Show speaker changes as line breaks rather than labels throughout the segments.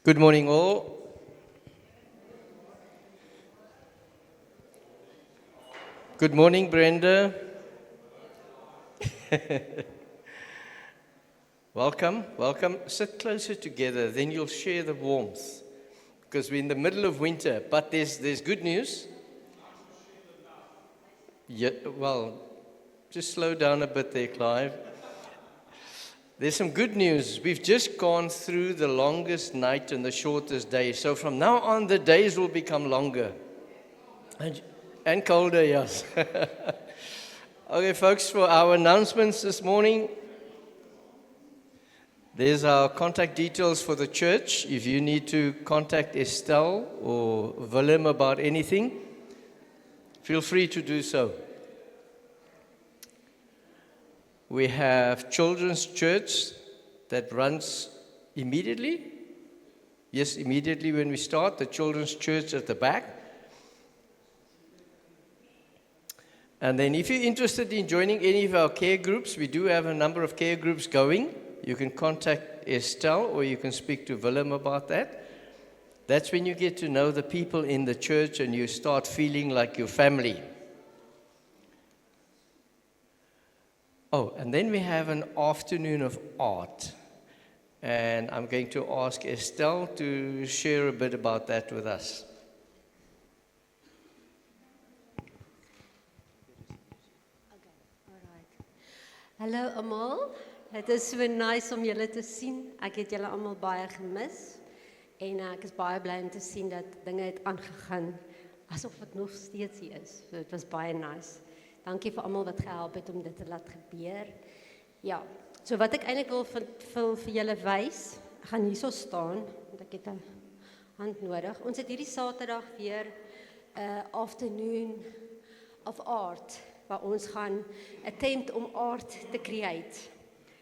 Good morning, all. Good morning, Brenda. Welcome. Sit closer together, then you'll share the warmth. Because we're in the middle of winter, but there's good news. Yeah, well, just slow down a bit there, Clive. There's some good news. We've just gone through the longest night and the shortest day. So from now on, the days will become longer. And colder, yes. Okay, folks, for our announcements this morning, there's our contact details for the church. If you need to contact Estelle or Willem about anything, feel free to do so. We have children's church that runs immediately. Yes, immediately when we start, the children's church at the back. And then if you're interested in joining any of our care groups, we do have a number of care groups going. You can contact Estelle or you can speak to Willem about that. That's when you get to know the people in the church and you start feeling like your family. Oh, and then we have an afternoon of art. And I'm going to ask Estelle to share a bit about that with us.
Hallo almal. Het is so nice om julle te sien. Ek het julle almal baie gemis en ek is baie bly om te sien dat dinge het aangegaan asof dit nog steeds hier is. So dit was baie nice. Dankie vir almal wat gehelp het om dit te laat gebeur. Ja, so wat ek eintlik wil vir julle wys, ek gaan hierso staan want ek het 'n hand nodig. Ons het hierdie Saterdag weer 'n afternoon of art waar ons gaan attempt om art te create.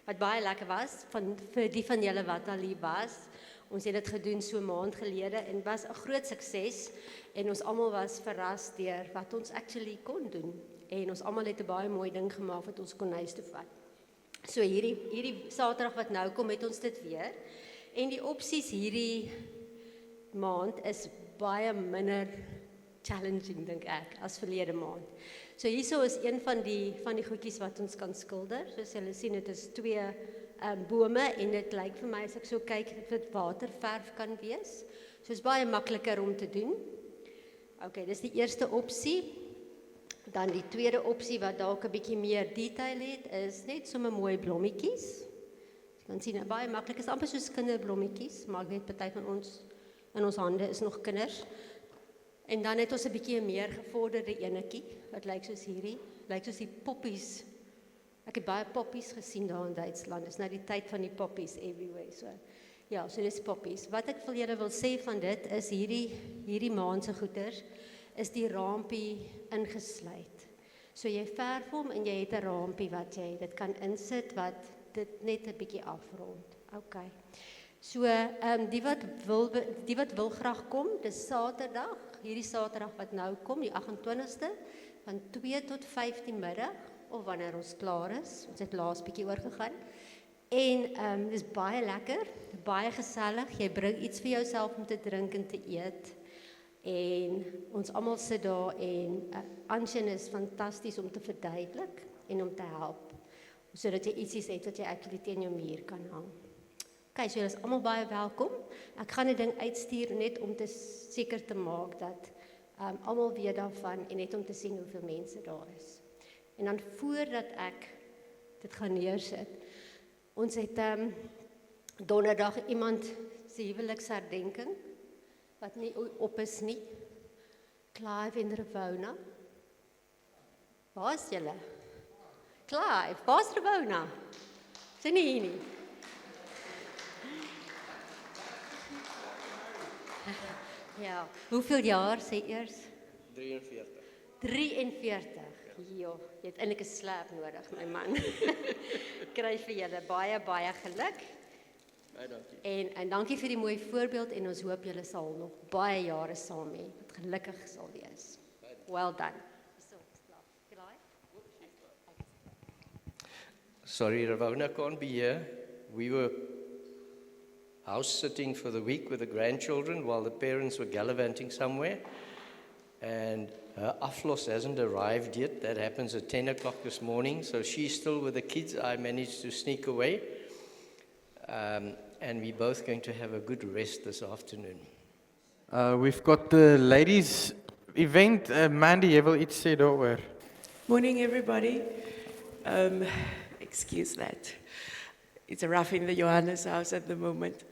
Wat baie lekker was, vir die van julle wat al hier was. Ons het dit gedoen so 'n maand gelede en was 'n groot sukses en ons almal was verras deur wat ons actually kon doen. En ons almal het 'n baie mooi ding gemaak wat ons kon huis toe vat. So hierdie Saterdag wat nou kom, het ons dit weer. En die opsies hierdie maand is baie minder challenging dink ek as verlede maand. So hierso is een van die goedjies wat ons kan skilder. Soos julle sien, dit is 2 bome en dit lyk vir my as ek so kyk of dit waterverf kan wees. So is baie makliker om te doen. Okay, dis die eerste opsie. Dan die tweede opsie wat dalk 'n bietjie meer detail het, is net sommer mooi blommetjies. Jy kan sien, baie maklik, is amper soos kinderblommetjies, maar ek weet party van ons in ons hande is nog kinders. En dan het ons 'n bietjie meer gevorderde enetjie wat lyk soos hierdie, lyk soos die poppies. Ek het baie poppies gesien daar in Duitsland. Dis nou die tyd van die poppies everywhere. So ja, so dis poppies. Wat ek vir julle wil sê van dit is hierdie maand se goeders is die rampie ingesluit. So jy verf hom en jy het 'n rampie wat jy dit kan insit wat dit net 'n bietjie afrond. Okay. So die wat wil graag kom, dis Saterdag, hierdie Saterdag wat nou kom, die 28ste van 2 tot 5 die middag of wanneer ons klaar is. Ons het laas bietjie oorgegaan. En dis baie lekker, baie gesellig. Jy bring iets vir jouself om te drink en te eet. En ons almal sit daar en Anshin is fantasties om te verduidelik en om te help, sodat jy ietsie het wat jy actually teen jou muur kan hang. Okay, so julle is almal baie welkom. Ek gaan 'n ding uitstuur net om te seker te maak dat almal weet daarvan en net om te sien hoeveel mense daar is. En dan voordat ek dit gaan neersit, ons het donderdag iemand se huweliksherdenking wat nie op is nie. Clive en Ravona. Waar is julle? Clive, waar is Ravona? Sien nie hier nie. Ja, hoeveel jaar sê eers?
43.
43. Jo, jy het eintlik 'n slap nodig, my man. Kry vir julle baie geluk.
Baie dankie.
En dankie vir die mooi voorbeeld en ons hoop julle sal nog baie jare saam hê. Wat gelukkig sal wees. Well done.
Sorry, Ravona can't be here. We were house sitting for the week with the grandchildren while the parents were gallivanting somewhere. And her aflos hasn't arrived yet. That happens at 10 o'clock this morning. So she's still with the kids. I managed to sneak away. And we're both going to have a good rest this afternoon.
We've got the ladies event. Mandy, jy wil iets sê daaroor?
Morning, everybody. Excuse that. It's rough in the Johannes house at the moment.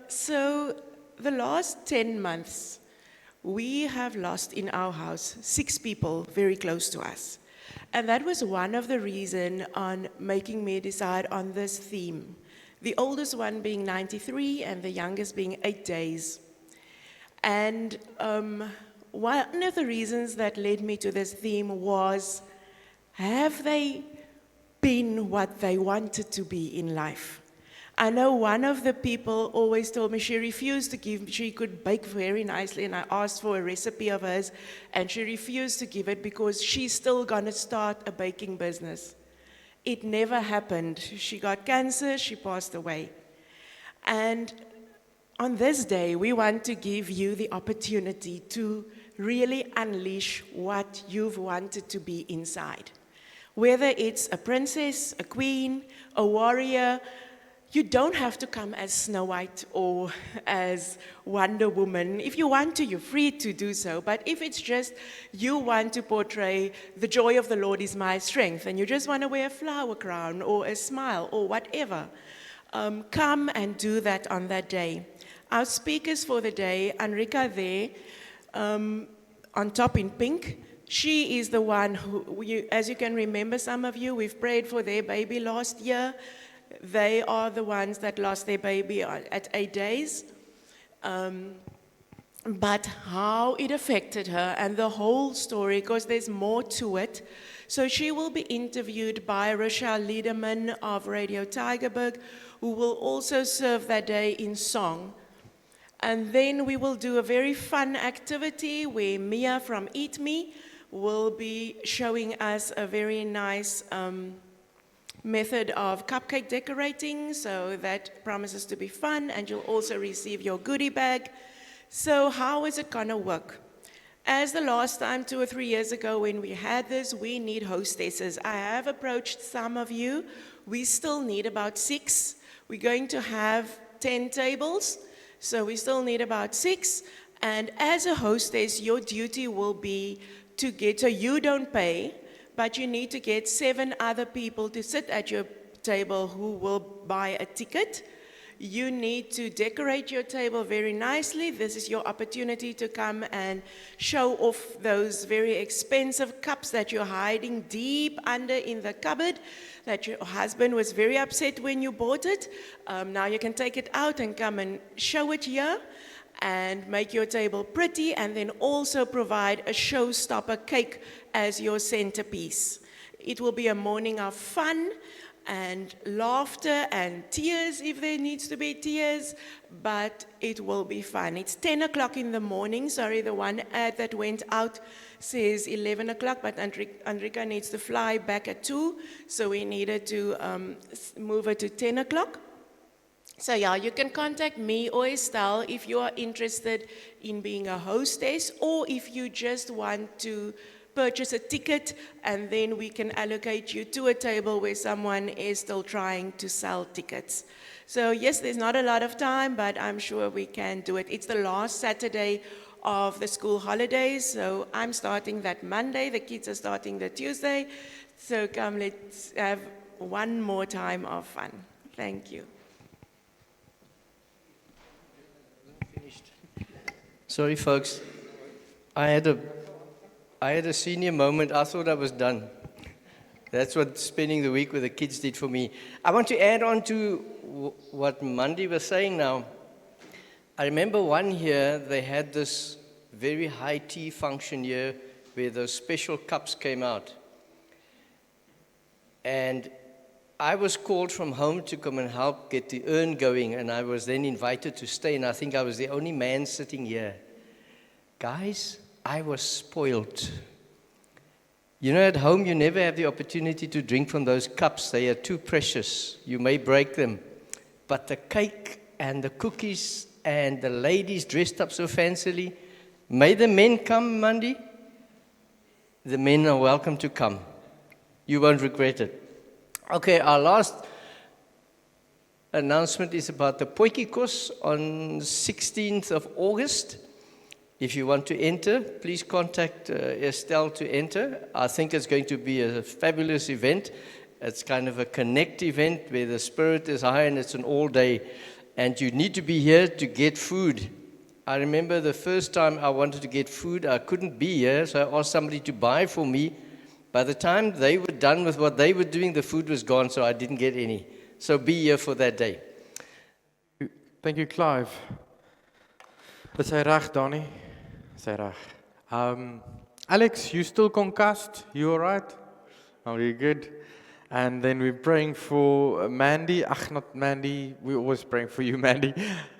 So the last 10 months, we have lost in our house 6 people very close to us. And that was one of the reasons on making me decide on this theme. The oldest one being 93 and the youngest being 8 days. And one of the reasons that led me to this theme was, have they been what they wanted to be in life? I know one of the people always told me she could bake very nicely, and I asked for a recipe of hers, and she refused to give it because she's still going to start a baking business. It never happened. She got cancer, she passed away. And on this day, we want to give you the opportunity to really unleash what you've wanted to be inside. Whether it's a princess, a queen, a warrior, you don't have to come as Snow White or as Wonder Woman. If you want to, you're free to do so. But if it's just you want to portray the joy of the Lord is my strength, and you just want to wear a flower crown or a smile or whatever, come and do that on that day. Our speakers for the day, Enrika there, on top in pink, she is the one who, as you can remember, some of you, we've prayed for their baby last year. They are the ones that lost their baby at 8 days. But how it affected her and the whole story, because there's more to it. So she will be interviewed by Rochelle Liederman of Radio Tygerberg, who will also serve that day in song. And then we will do a very fun activity where Mia from Eat Me will be showing us a very nice method of cupcake decorating, so that promises to be fun, and you'll also receive your goodie bag. So how is it gonna work? As the last time, 2 or 3 years ago when we had this, we need hostesses. I have approached some of you. We still need about 6. We're going to have 10 tables, so we still need about 6. And as a hostess, your duty will be to get, so you don't pay, but you need to get 7 other people to sit at your table who will buy a ticket. You need to decorate your table very nicely. This is your opportunity to come and show off those very expensive cups that you're hiding deep under in the cupboard, that your husband was very upset when you bought it. Now you can take it out and come and show it here and make your table pretty, and then also provide a showstopper cake as your centerpiece. It will be a morning of fun and laughter and tears if there needs to be tears, but it will be fun. It's 10 o'clock in the morning. Sorry, the one ad that went out says 11 o'clock, but Enrika needs to fly back at 2, so we needed to move it to 10 o'clock. So yeah, you can contact me or Estelle if you are interested in being a hostess, or if you just want to purchase a ticket, and then we can allocate you to a table where someone is still trying to sell tickets. So yes, there's not a lot of time, but I'm sure we can do it. It's the last Saturday of the school holidays, so I'm starting that Monday, the kids are starting the Tuesday. So come, let's have one more time of fun. Thank you.
Sorry, folks. I had a senior moment. I thought I was done. That's what spending the week with the kids did for me. I want to add on to what Mandy was saying now. I remember one year they had this very high tea function here where those special cups came out. And I was called from home to come and help get the urn going, and I was then invited to stay, and I think I was the only man sitting here. Guys, I was spoiled. You know, at home you never have the opportunity to drink from those cups. They are too precious. You may break them. But the cake and the cookies and the ladies dressed up so fancily. May the men come Monday. The men are welcome to come. You won't regret it. Okay, our last announcement is about the Potjiekos on 16th of August. If you want to enter, please contact Estelle to enter. I think it's going to be a fabulous event. It's kind of a connect event where the spirit is high and it's an all day. And you need to be here to get food. I remember the first time I wanted to get food, I couldn't be here, so I asked somebody to buy for me. By the time they were done with what they were doing, the food was gone, so I didn't get any. So be here for that day.
Thank you, Clive. Is hy reg, Donnie? Is hy reg? Alex, you still concussed? You all right? Oh, you good? And then we're praying for Mandy. Not Mandy. We're always praying for you, Mandy.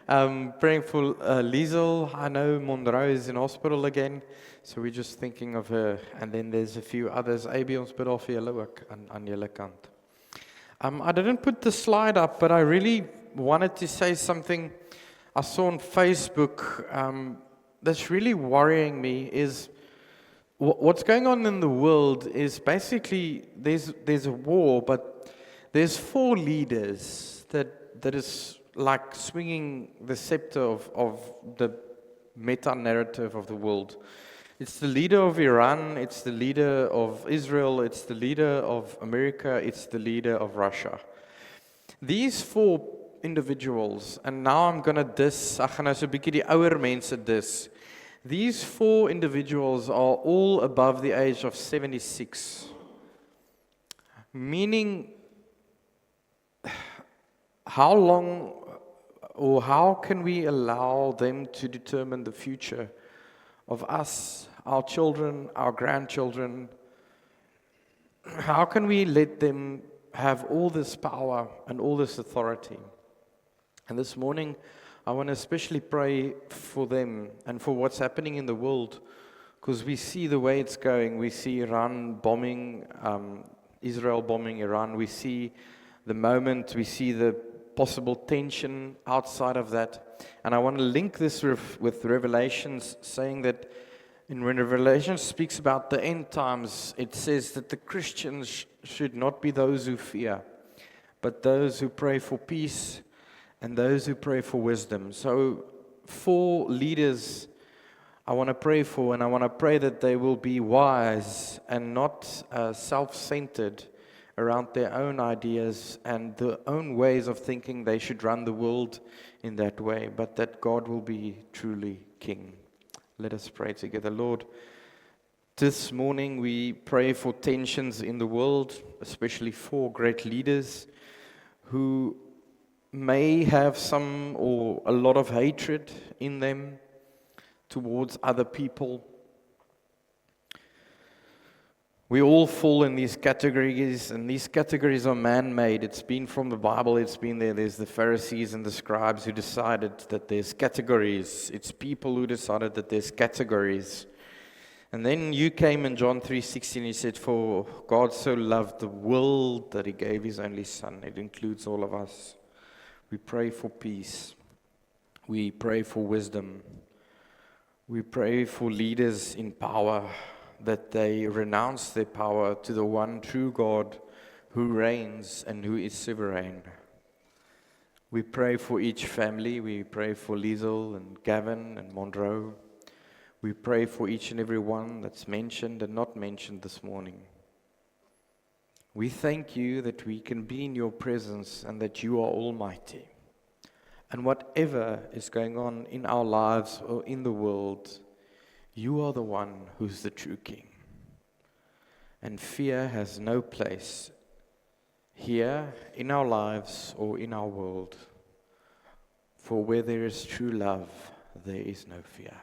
Praying for Liesel. I know Monroe is in hospital again. So we're just thinking of her. And then there's a few others. AB ons bid vir julle ook aan julle kant. I didn't put the slide up, but I really wanted to say something I saw on Facebook that's really worrying me is what's going on in the world is basically there's a war, but there's 4 leaders that is like swinging the scepter of the meta-narrative of the world. It's the leader of Iran, it's the leader of Israel, it's the leader of America, it's the leader of Russia. These 4 individuals, and now I'm going to diss, ek gaan nou so 'n bietjie die ouer mense diss. These 4 individuals are all above the age of 76. Meaning, how long or how can we allow them to determine the future of us, our children, our grandchildren? How can we let them have all this power and all this authority? And this morning, I want to especially pray for them and for what's happening in the world, because we see the way it's going. We see Iran bombing, Israel bombing Iran. We see the moment, we see the possible tension outside of that. And I want to link this with Revelations, saying that when Revelation speaks about the end times, it says that the Christians should not be those who fear, but those who pray for peace and those who pray for wisdom. So 4 leaders I want to pray for, and I want to pray that they will be wise and not self-centered around their own ideas and their own ways of thinking they should run the world in that way, but that God will be truly king. Let us pray together. Lord, this morning we pray for tensions in the world, especially 4 great leaders who may have some or a lot of hatred in them towards other people. We all fall in these categories, and these categories are man-made. It's been from the Bible, it's been there. There's the Pharisees and the scribes who decided that there's categories. It's people who decided that there's categories. And then you came in John 3:16, you said, for God so loved the world that he gave his only son. It includes all of us. We pray for peace. We pray for wisdom. We pray for leaders in power, that they renounce their power to the one true God who reigns and who is sovereign. We pray for each family. We pray for Liesel and Gavin and Monroe. We pray for each and every one that's mentioned and not mentioned this morning. We thank you that we can be in your presence and that you are almighty. And whatever is going on in our lives or in the world, you are the one who's the true king. And fear has no place here in our lives or in our world. For where there is true love, there is no fear.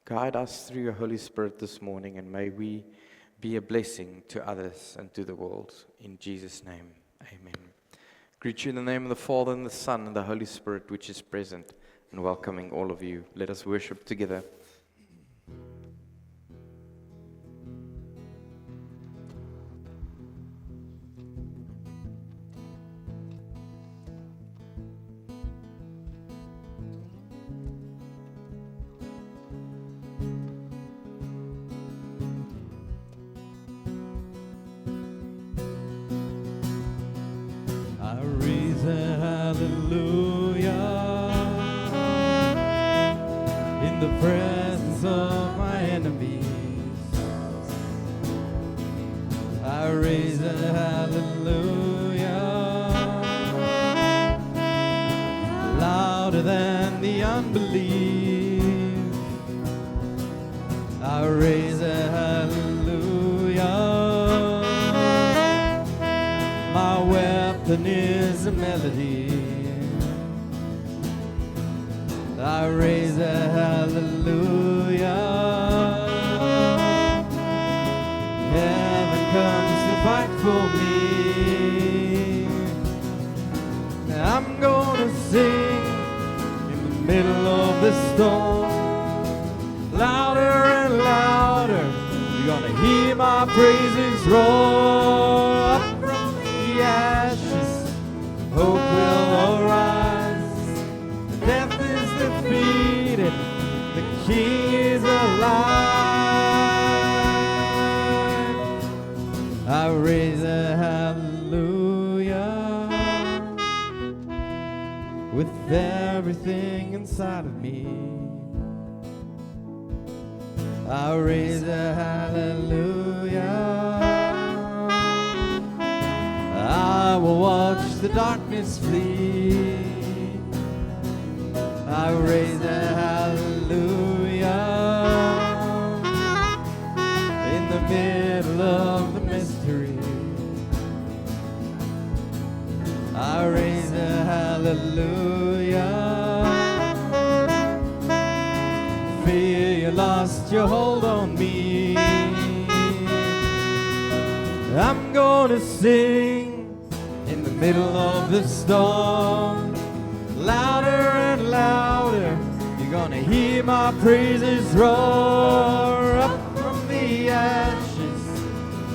Guide us through your Holy Spirit this morning, and may we be a blessing to others and to the world. In Jesus' name, amen. Greet you in the name of the Father, and the Son, and the Holy Spirit, which is present and welcoming all of you. Let us worship together.
from the presence of my enemies. I raise a hallelujah louder than the unbelief. I raise a hallelujah. My weapon is a melody. I raise a hallelujah. Heaven comes to fight for me. I'm gonna sing in the middle of the storm, louder and louder. You're gonna hear my praises roar. Up from the ashes, hope will arise. Death is defeated, the King is alive. I raise a hallelujah with everything inside of me. I raise a hallelujah. I will watch the darkness flee. I raise a hallelujah in the middle of the mystery. I raise a hallelujah. Fear you lost your hold on me. I'm gonna sing in the middle of the storm, louder and louder. You're gonna hear my praises roar. Up from the ashes,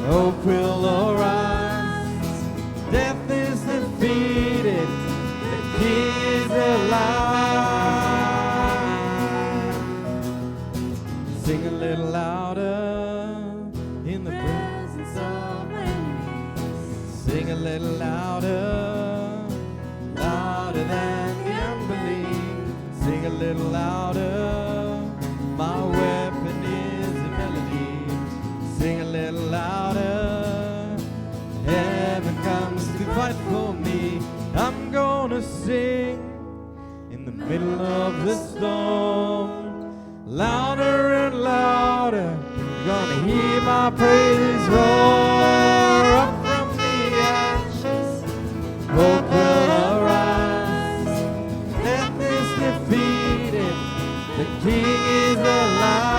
hope will arise. Death is defeated, the King is alive. Sing a little louder in the presence of my enemies. Sing a little louder, louder than the unbelief. Sing a little louder, my weapon is a melody. Sing a little louder, heaven comes to fight for me. I'm gonna sing in the middle of the storm, louder and louder. You're gonna hear my praises roar. Up from the ashes, hope will arise. Death is defeated, the King is alive.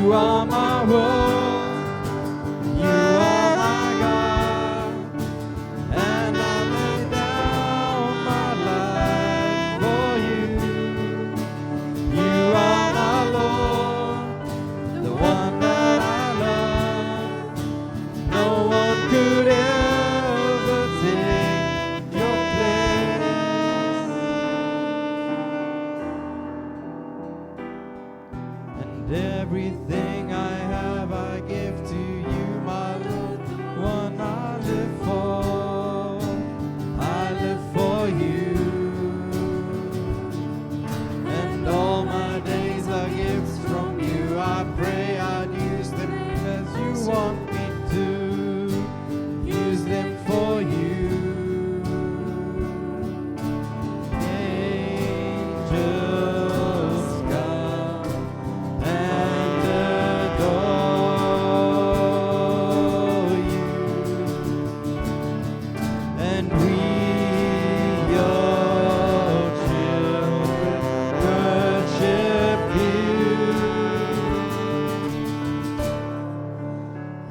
You are my world, you are my God, and I lay down my life for you. You are my Lord, the one that I love. No one could ever take your place. And everything I have I give to you, my Lord, one I live for. I live for you. And all my days are gifts from you. I pray I'd use them as you want me to use them for you. Angels come and adore you, and we, your children, worship you.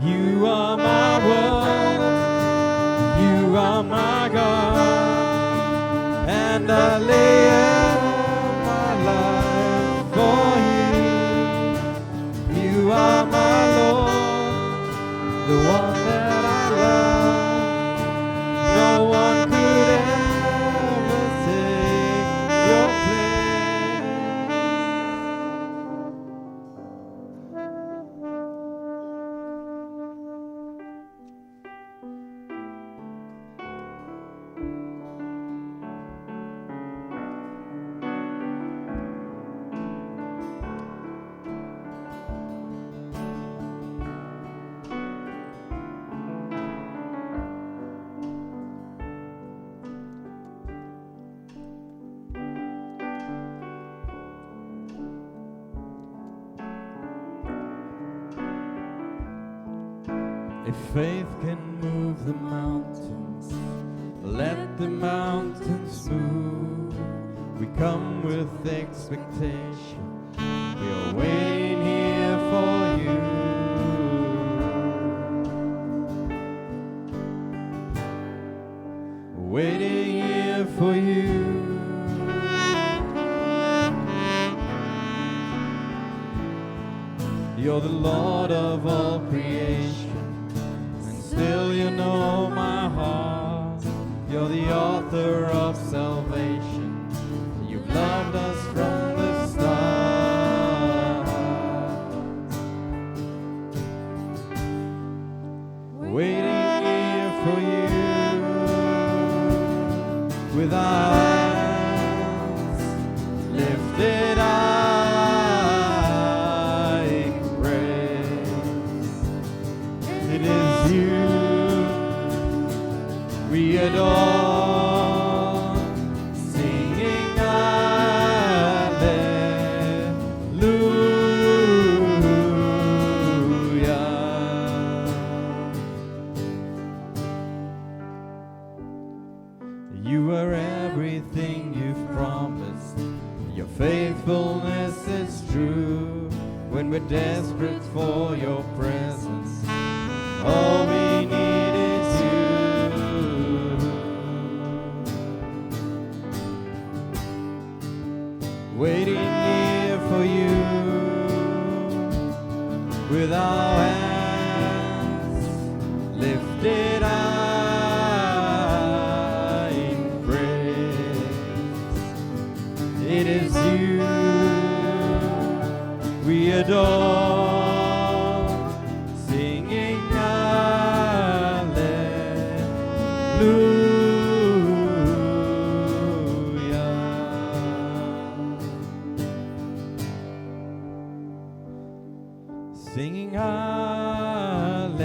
You are my world, you are my God, and I lay down my life for you. You are my Lord, the one that I love. No one could ever take your If faith can move the mountains, let the mountains move. We come with expectation, we are waiting here for you. Waiting here for you. You're the Lord of all creation, and still you know my heart. You're the author of salvation, you've loved us from the start. Waiting here for you, with our hands lifted high in praise. It is you we adore, singing hallelujah. You are everything you've promised, your faithfulness is true. When we're desperate for your presence, all we need is you. Waiting here for you, with our hands lifted high in praise. It is you we adore, singing hallelujah. Singing hallelujah.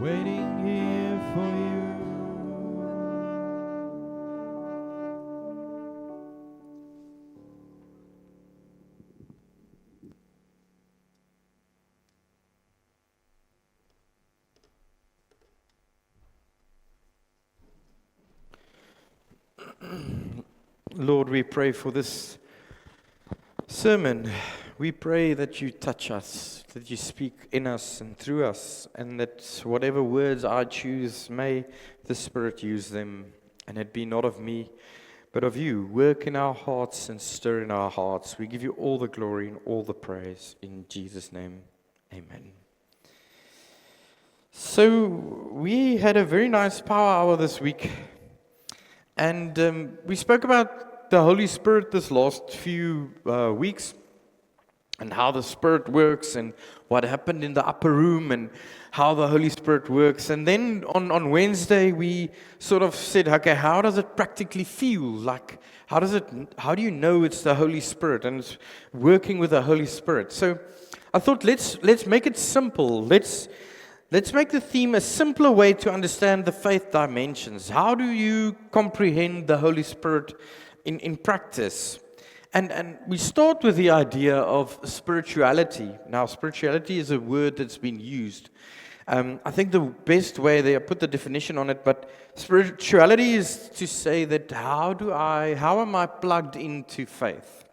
Waiting here for you.
Lord, we pray for this sermon. We pray that you touch us, that you speak in us and through us, and that whatever words I choose, may the Spirit use them, and it be not of me, but of you. Work in our hearts and stir in our hearts. We give you all the glory and all the praise. In Jesus' name, amen. So we had a very nice power hour this week, and we spoke about the Holy Spirit this last few weeks, and how the Spirit works, and what happened in the upper room, and how the Holy Spirit works. And then on Wednesday, we sort of said, okay, how does it practically feel? Like, how do you know it's the Holy Spirit, and it's working with the Holy Spirit? So I thought, let's make it simple. Let's make the theme a simpler way to understand the faith dimensions. How do you comprehend the Holy Spirit in practice? And we start with the idea of spirituality. Now, spirituality is a word that's been used. I think the best way they put the definition on it, but spirituality is to say that how am I plugged into faith?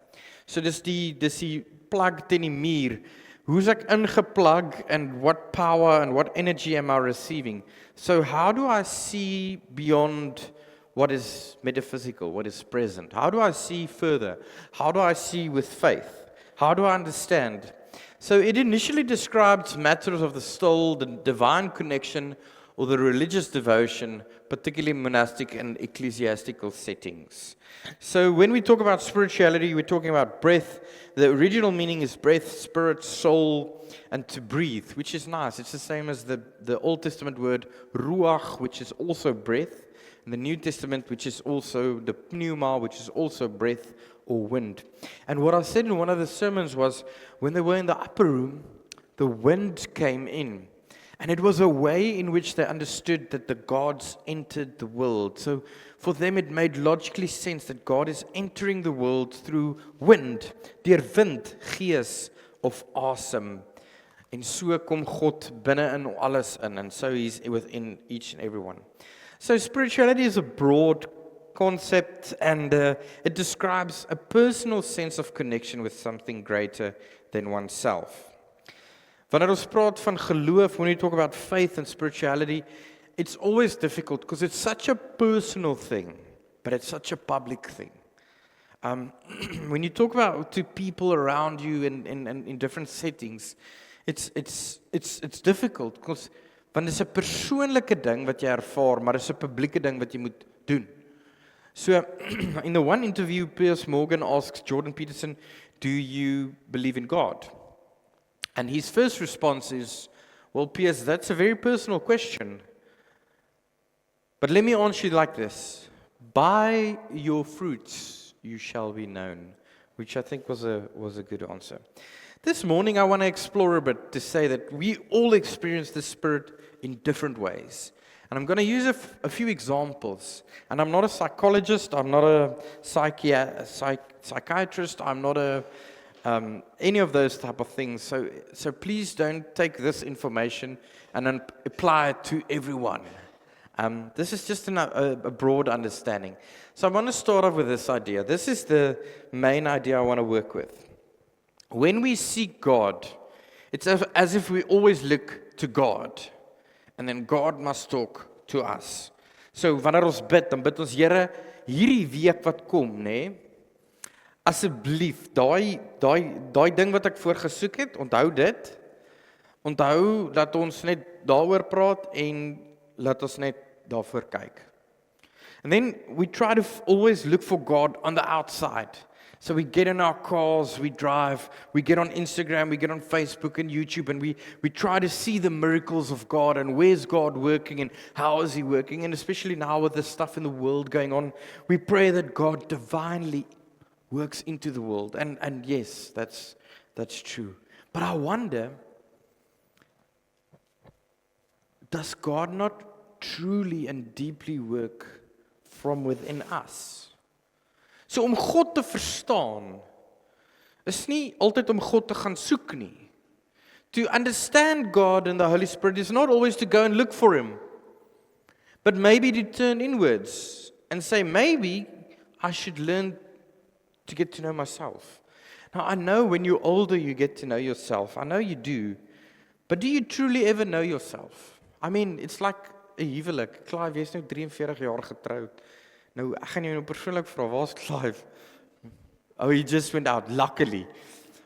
So dis die plug teen die muur. Hoe's ek ingeplug, and what power and what energy am I receiving? So how do I see beyond what is metaphysical, what is present? How do I see further? How do I see with faith? How do I understand? So it initially describes matters of the soul, the divine connection, or the religious devotion, particularly monastic and ecclesiastical settings. So when we talk about spirituality, we're talking about breath. The original meaning is breath, spirit, soul, and to breathe, which is nice. It's the same as the Old Testament word ruach, which is also breath. In the New Testament, which is also the pneuma, which is also breath or wind. And what I said in one of the sermons was, when they were in the upper room, the wind came in. And it was a way in which they understood that the gods entered the world. So for them it made logically sense that God is entering the world through wind. Deur wind, gees of asem. En so kom God binne in alles in. And so he's within each and every one. So spirituality is a broad concept, and it describes a personal sense of connection with something greater than oneself. Wanneer ons praat van geloof, when we talk about faith and spirituality, it's always difficult because it's such a personal thing, but it's such a public thing. When you talk about to people around you in different settings, it's difficult because want dit is 'n persoonlike ding wat jy ervaar, maar dit is 'n publieke ding wat jy moet doen. So in the one interview, Piers Morgan asks Jordan Peterson, "Do you believe in God?" And his first response is, "Well, Piers, that's a very personal question. But let me answer you like this. By your fruits you shall be known," which I think was a good answer. This morning I want to explore a bit to say that we all experience the Spirit in different ways. And I'm going to use a few examples. And I'm not a psychologist, I'm not a psychiatrist, I'm not any of those type of things. So please don't take this information and then apply it to everyone. This is just a broad understanding. So I want to start off with this idea. This is the main idea I want to work with. When we seek God, it's as if we always look to God, and then God must talk to us. So wanneer ons bid, dan bid ons, Here, hierdie week wat kom, nê? Asseblief, daai ding wat ek voorgesoek het, onthou dit. Onthou dat ons net daaroor praat en laat ons net daarvoor kyk. And then we try to always look for God on the outside. So we get in our cars, we drive, we get on Instagram, we get on Facebook and YouTube, and we try to see the miracles of God and where's God working and how is He working. And especially now with the stuff in the world going on, we pray that God divinely works into the world. And yes, that's true. But I wonder, does God not truly and deeply work from within us? So om God te verstaan, is nie altyd om God te gaan soek nie. To understand God and the Holy Spirit is not always to go and look for Him, but maybe to turn inwards and say, maybe I should learn to get to know myself. Now, I know when you're older, you get to know yourself. I know you do. But do you truly ever know yourself? I mean, it's like 'n huwelik. Clive, jy's nou 43 jaar getroud. Nou, ek gaan jou nou persoonlik vra, waar's Clive? Oh, he just went out, luckily.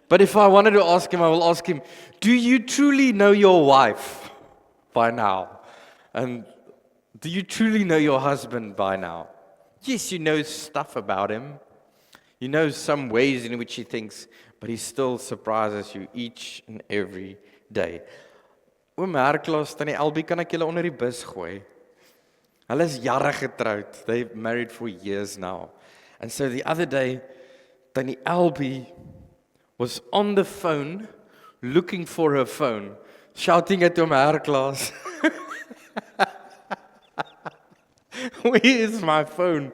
But if I wanted to ask him, I will ask him, do you truly know your wife by now? And do you truly know your husband by now? Yes, you know stuff about him. You know some ways in which he thinks, but he still surprises you each and every day. Oom Herklaas, tannie Albie, kan ek julle onder die bus gooi? Hulle is jare getroud. They've married for years now. And so the other day, tannie Albie was on the phone, looking for her phone, shouting at Oom Herklaas, where is my phone?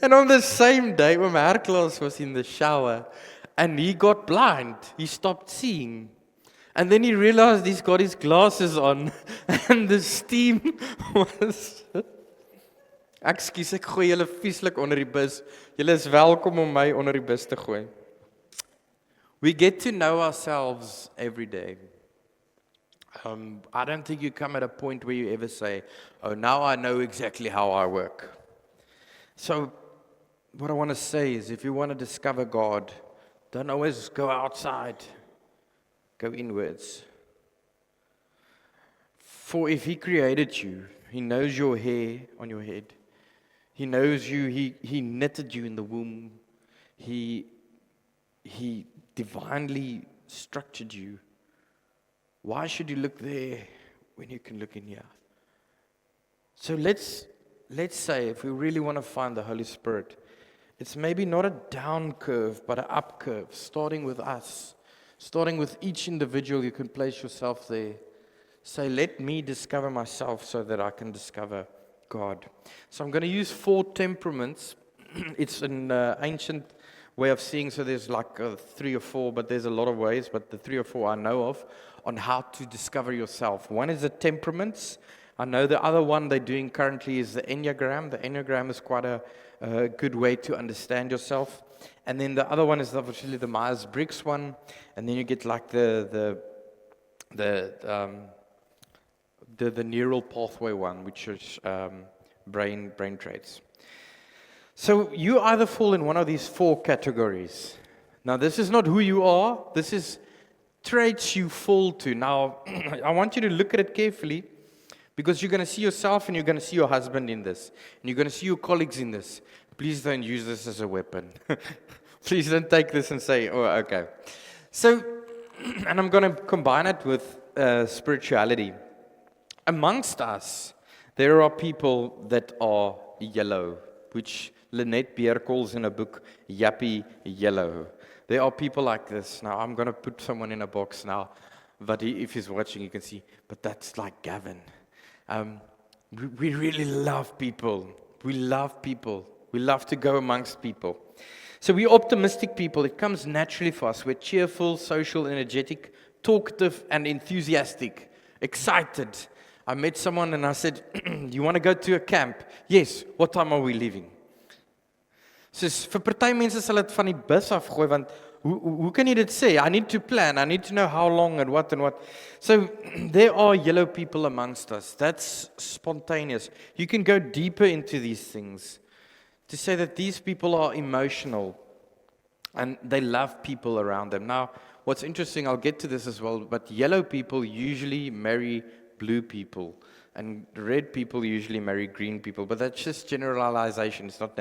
And on the same day, Oom Herklaas was in the shower, and he got blind. He stopped seeing. And then he realized he's got his glasses on, and the steam was... Ekskuus, ek gooi julle vieslik onder die bus. Julle is welkom om my onder die bus te gooi. We get to know ourselves every day. I don't think you come at a point where you ever say, oh, now I know exactly how I work. So, what I want to say is, if you want to discover God, don't always go outside. Go inwards. For if He created you, He knows your hair on your head. He knows you. He knitted you in the womb. He divinely structured you. Why should you look there when you can look in here? So let's say, if we really want to find the Holy Spirit, it's maybe not a down curve, but an up curve, starting with us. Starting with each individual, you can place yourself there. Say, let me discover myself so that I can discover God. So I'm going to use 4 temperaments. It's an ancient way of seeing, so there's like 3 or 4, but there's a lot of ways, but the 3 or 4 I know of on how to discover yourself. One is the temperaments. I know the other one they're doing currently is the Enneagram. The Enneagram is quite a good way to understand yourself. And then the other one is obviously the Myers-Briggs one, and then you get like the neural pathway one, which is brain traits. So you either fall in one of these 4 categories. Now, this is not who you are. This is traits you fall to. Now, I want you to look at it carefully, because you're going to see yourself and you're going to see your husband in this. And you're going to see your colleagues in this. Please don't use this as a weapon. Please don't take this and say, oh, okay. So, and I'm going to combine it with spirituality. Amongst us, there are people that are yellow, which Lynette Beer calls in a book, yappy yellow. There are people like this. Now, I'm going to put someone in a box now, but if he's watching, you can see, but that's like Gavin. We really love people. We love people. We love to go amongst people. So we're optimistic people. It comes naturally for us. We're cheerful, social, energetic, talkative, and enthusiastic, excited. I met someone and I said, you want to go to a camp? Yes. What time are we leaving? So vir party mense sal dit van die bus afgooi, want hoe kan jy dit sê? I need to plan. I need to know how long and what and what. So there are yellow people amongst us. That's spontaneous. You can go deeper into these things to say that these people are emotional and they love people around them. Now, what's interesting, I'll get to this as well, but yellow people usually marry blue people, and red people usually marry green people, but that's just generalization. It's not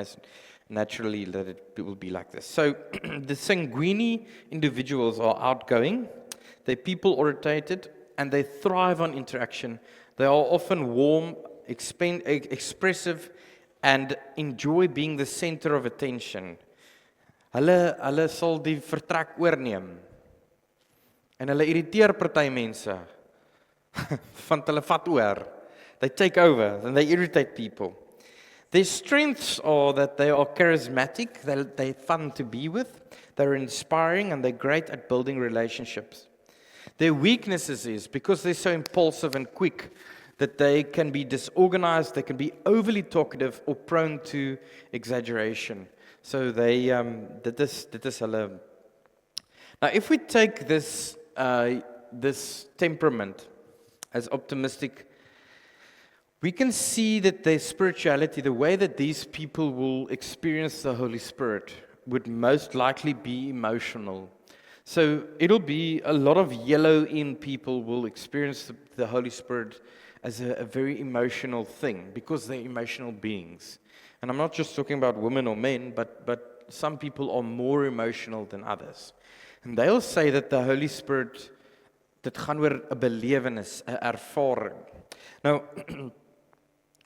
naturally that it will be like this. So the sanguine individuals are outgoing, they're people-oriented, and they thrive on interaction. They are often warm, expressive, and enjoy being the center of attention. Hulle sal die vertrek oorneem. En hulle irriteer party mense. Want hulle vat oor. They take over and they irritate people. Their strengths are that they are charismatic, they're fun to be with, they're inspiring, and they're great at building relationships. Their weaknesses is, because they're so impulsive and quick, that they can be disorganized, they can be overly talkative or prone to exaggeration. So they dit is hulle. Now, if we take this temperament as optimistic, we can see that their spirituality, the way that these people will experience the Holy Spirit, would most likely be emotional. So it'll be a lot of yellow-in people will experience the Holy Spirit as a very emotional thing because they're emotional beings. And I'm not just talking about women or men, but some people are more emotional than others. And they'll say that the Holy Spirit, dit gaan oor 'n belewenis, 'n ervaring. Now,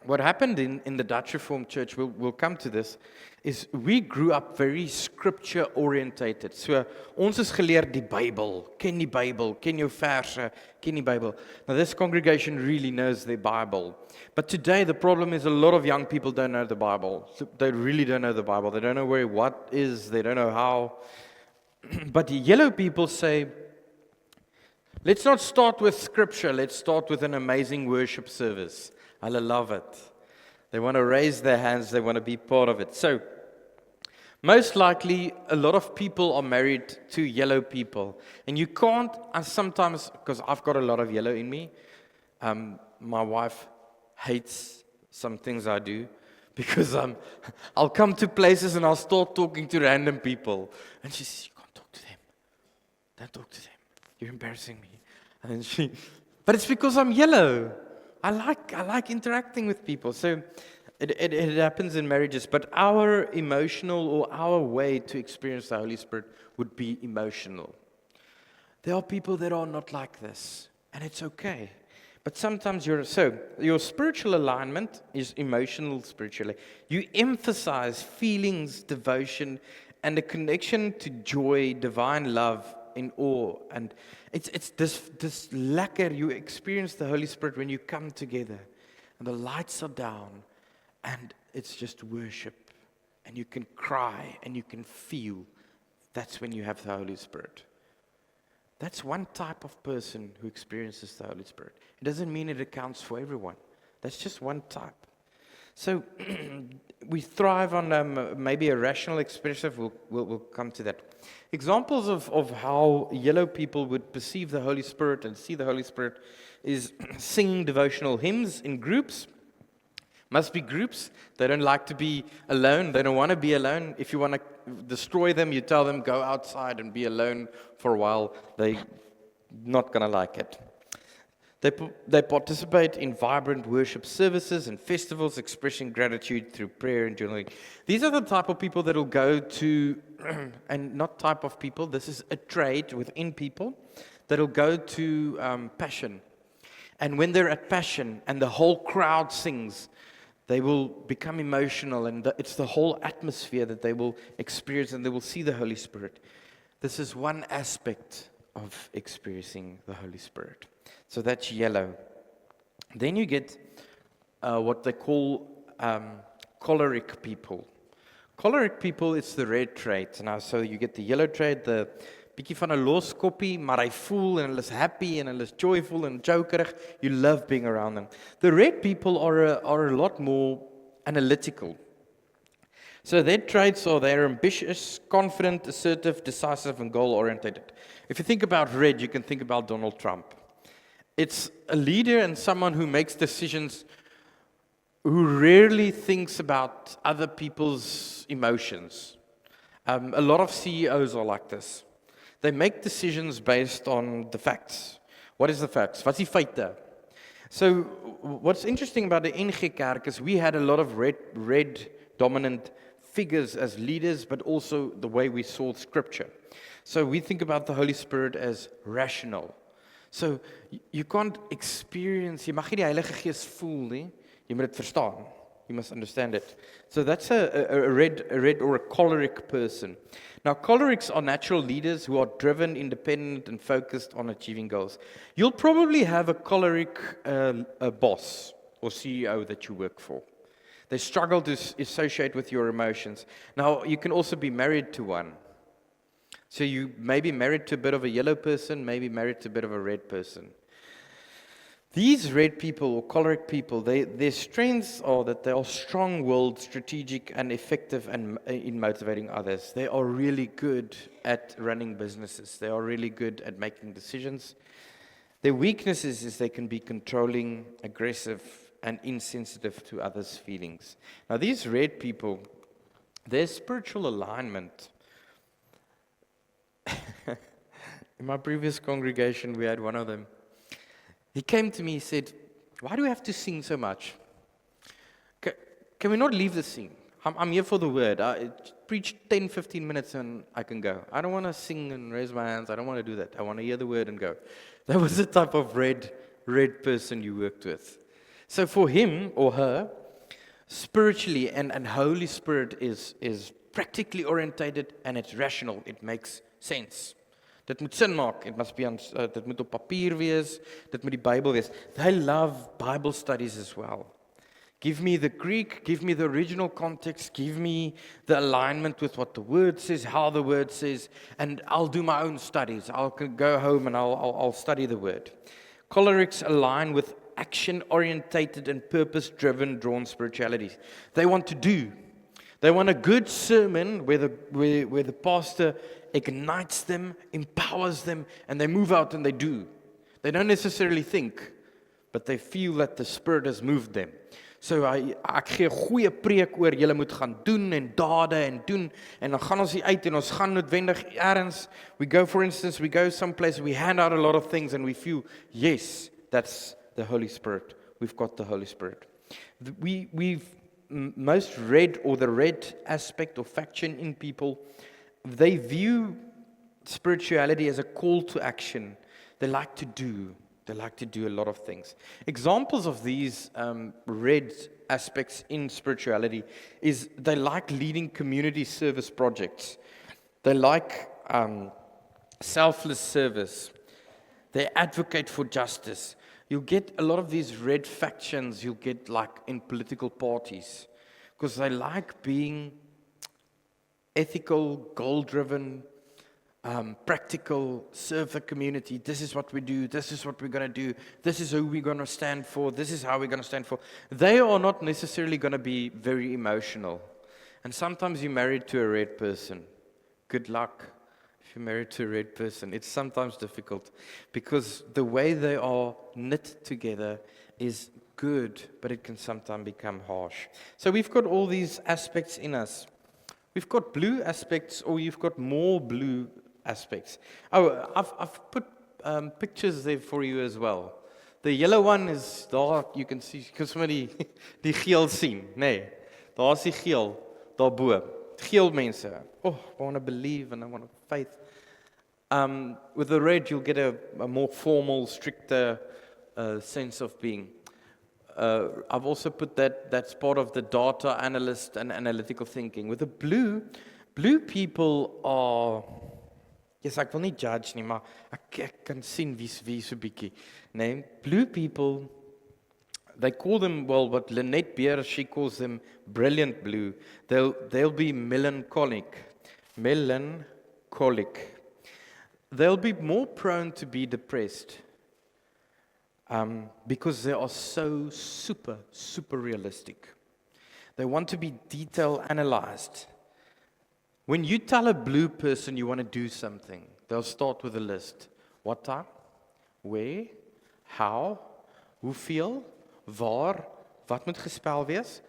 what happened in the Dutch Reformed Church, we'll come to this, is we grew up very scripture orientated. So ons is geleer die Bybel, ken jou verse, ken die Bybel. Now this congregation really knows their Bible. But today the problem is a lot of young people don't know the Bible. So they really don't know the Bible. They don't know where what is, they don't know how. But the yellow people say, let's not start with scripture, let's start with an amazing worship service. I love it. They want to raise their hands, they want to be part of it. So, most likely, a lot of people are married to yellow people. And you can't, sometimes, because I've got a lot of yellow in me, my wife hates some things I do, because I'll come to places and I'll start talking to random people. And she says, you can't talk to them. Don't talk to them. You're embarrassing me. And then but it's because I'm yellow. I like interacting with people. So it happens in marriages. But our emotional or our way to experience the Holy Spirit would be emotional. There are people that are not like this. And it's okay. But sometimes your spiritual alignment is emotional spiritually. You emphasize feelings, devotion, and a connection to joy, divine love, in awe. And it's this lekker, you experience the Holy Spirit when you come together and the lights are down and it's just worship and you can cry and you can feel. That's when you have the Holy Spirit. That's one type of person who experiences the Holy Spirit. It doesn't mean it accounts for everyone. That's just one type. So we thrive on maybe a rational experience. We'll come to that. Examples of how yellow people would perceive the Holy Spirit and see the Holy Spirit is singing devotional hymns in groups. Must be groups. They don't like to be alone. They don't want to be alone. If you want to destroy them, you tell them, go outside and be alone for a while. They're not going to like it. They participate in vibrant worship services and festivals, expressing gratitude through prayer and journaling. These are the type of people that will go to, and not type of people, this is a trait within people, that will go to Passion. And when they're at Passion and the whole crowd sings, they will become emotional, and it's the whole atmosphere that they will experience, and they will see the Holy Spirit. This is one aspect of experiencing the Holy Spirit. So that's yellow. Then you get what they call choleric people. Choleric people, it's the red trait. Now, so you get the yellow trait, the bietjie van 'n los koppie, maar hy voel en hulle is happy and hulle is joyful and jokerig. You love being around them. The red people are a lot more analytical. So their traits are they're ambitious, confident, assertive, decisive, and goal-oriented. If you think about red, you can think about Donald Trump. It's a leader and someone who makes decisions, who rarely thinks about other people's emotions. A lot of CEOs are like this. They make decisions based on the facts. What is the facts? Wat is die feite? So what's interesting about the NG Kerk is we had a lot of red dominant figures as leaders, but also the way we saw Scripture. So we think about the Holy Spirit as rational. So you can't experience, jy mag nie die Heilige Gees voel nie, jy moet dit verstaan. You must understand it. So that's a red or a choleric person. Now, cholerics are natural leaders who are driven, independent, and focused on achieving goals. You'll probably have a choleric boss or CEO that you work for. They struggle to associate with your emotions. Now, you can also be married to one. So you may be married to a bit of a yellow person, maybe married to a bit of a red person. These red people or choleric people, their strengths are that they are strong-willed, strategic, and effective in motivating others. They are really good at running businesses. They are really good at making decisions. Their weaknesses is they can be controlling, aggressive, and insensitive to others' feelings. Now, these red people, their spiritual alignment. In my previous congregation, we had one of them. He came to me, he said, "Why do we have to sing so much? Can we not leave the sing? I'm here for the word. I preach 10, 15 minutes and I can go. I don't want to sing and raise my hands. I don't want to do that. I want to hear the word and go." That was the type of red person you worked with. So for him or her, spiritually and Holy Spirit is practically orientated and it's rational. It makes sense. Dit moet sin maak. Dit moet op papier wees. Dit moet die Bybel wees. They love Bible studies as well. Give me the Greek, give me the original context, give me the alignment with what the word says, how the word says, and I'll do my own studies. I'll go home and I'll study the word. Cholerics align with action-orientated and purpose-driven, drawn spirituality. They want to do. They want a good sermon where the pastor ignites them, empowers them, and they move out and they do. They don't necessarily think, but they feel that the Spirit has moved them. So ek gee 'n goeie preek oor julle moet gaan doen en dade en doen en dan gaan ons hier uit en ons gaan noodwendig eers. We go someplace, we hand out a lot of things and we feel, yes, that's the Holy Spirit. We've got the Holy Spirit. Most red or the red aspect or faction in people, they view spirituality as a call to action. They like to do. They like to do a lot of things. Examples of these red aspects in spirituality is they like leading community service projects. They like selfless service. They advocate for justice. You'll get a lot of these red factions you'll get like in political parties because they like being ethical, goal-driven, practical, serve the community. This is what we do. This is what we're going to do. This is who we're going to stand for. This is how we're going to stand for. They are not necessarily going to be very emotional. And sometimes you're married to a red person. Good luck if you're married to a red person. It's sometimes difficult because the way they are knit together is good, but it can sometimes become harsh. So we've got all these aspects in us. We've got blue aspects, or you've got more blue aspects. Oh, I've put pictures there for you as well. The yellow one is daar, you can see, because somebody die geel sien, nee. Daar's die geel, daarbo. Geel mense. Oh, I want to believe and I want to faith. With the red, you'll get a more formal, stricter sense of being. I've also put that's part of the data analyst and analytical thinking. With the blue people are, yes, ek wil nie judge nie, maar ek kan sien wie's so bietjie. Nee, blue people, they call them, well, what Lynette Beer, she calls them brilliant blue. They'll be melancholic. They'll be more prone to be depressed. Because they are so super realistic. They want to be detail analyzed. When you tell a blue person you want to do something, they'll start with a list. What time? Where? How? Hoeveel? Waar? Wat moet gespel wees?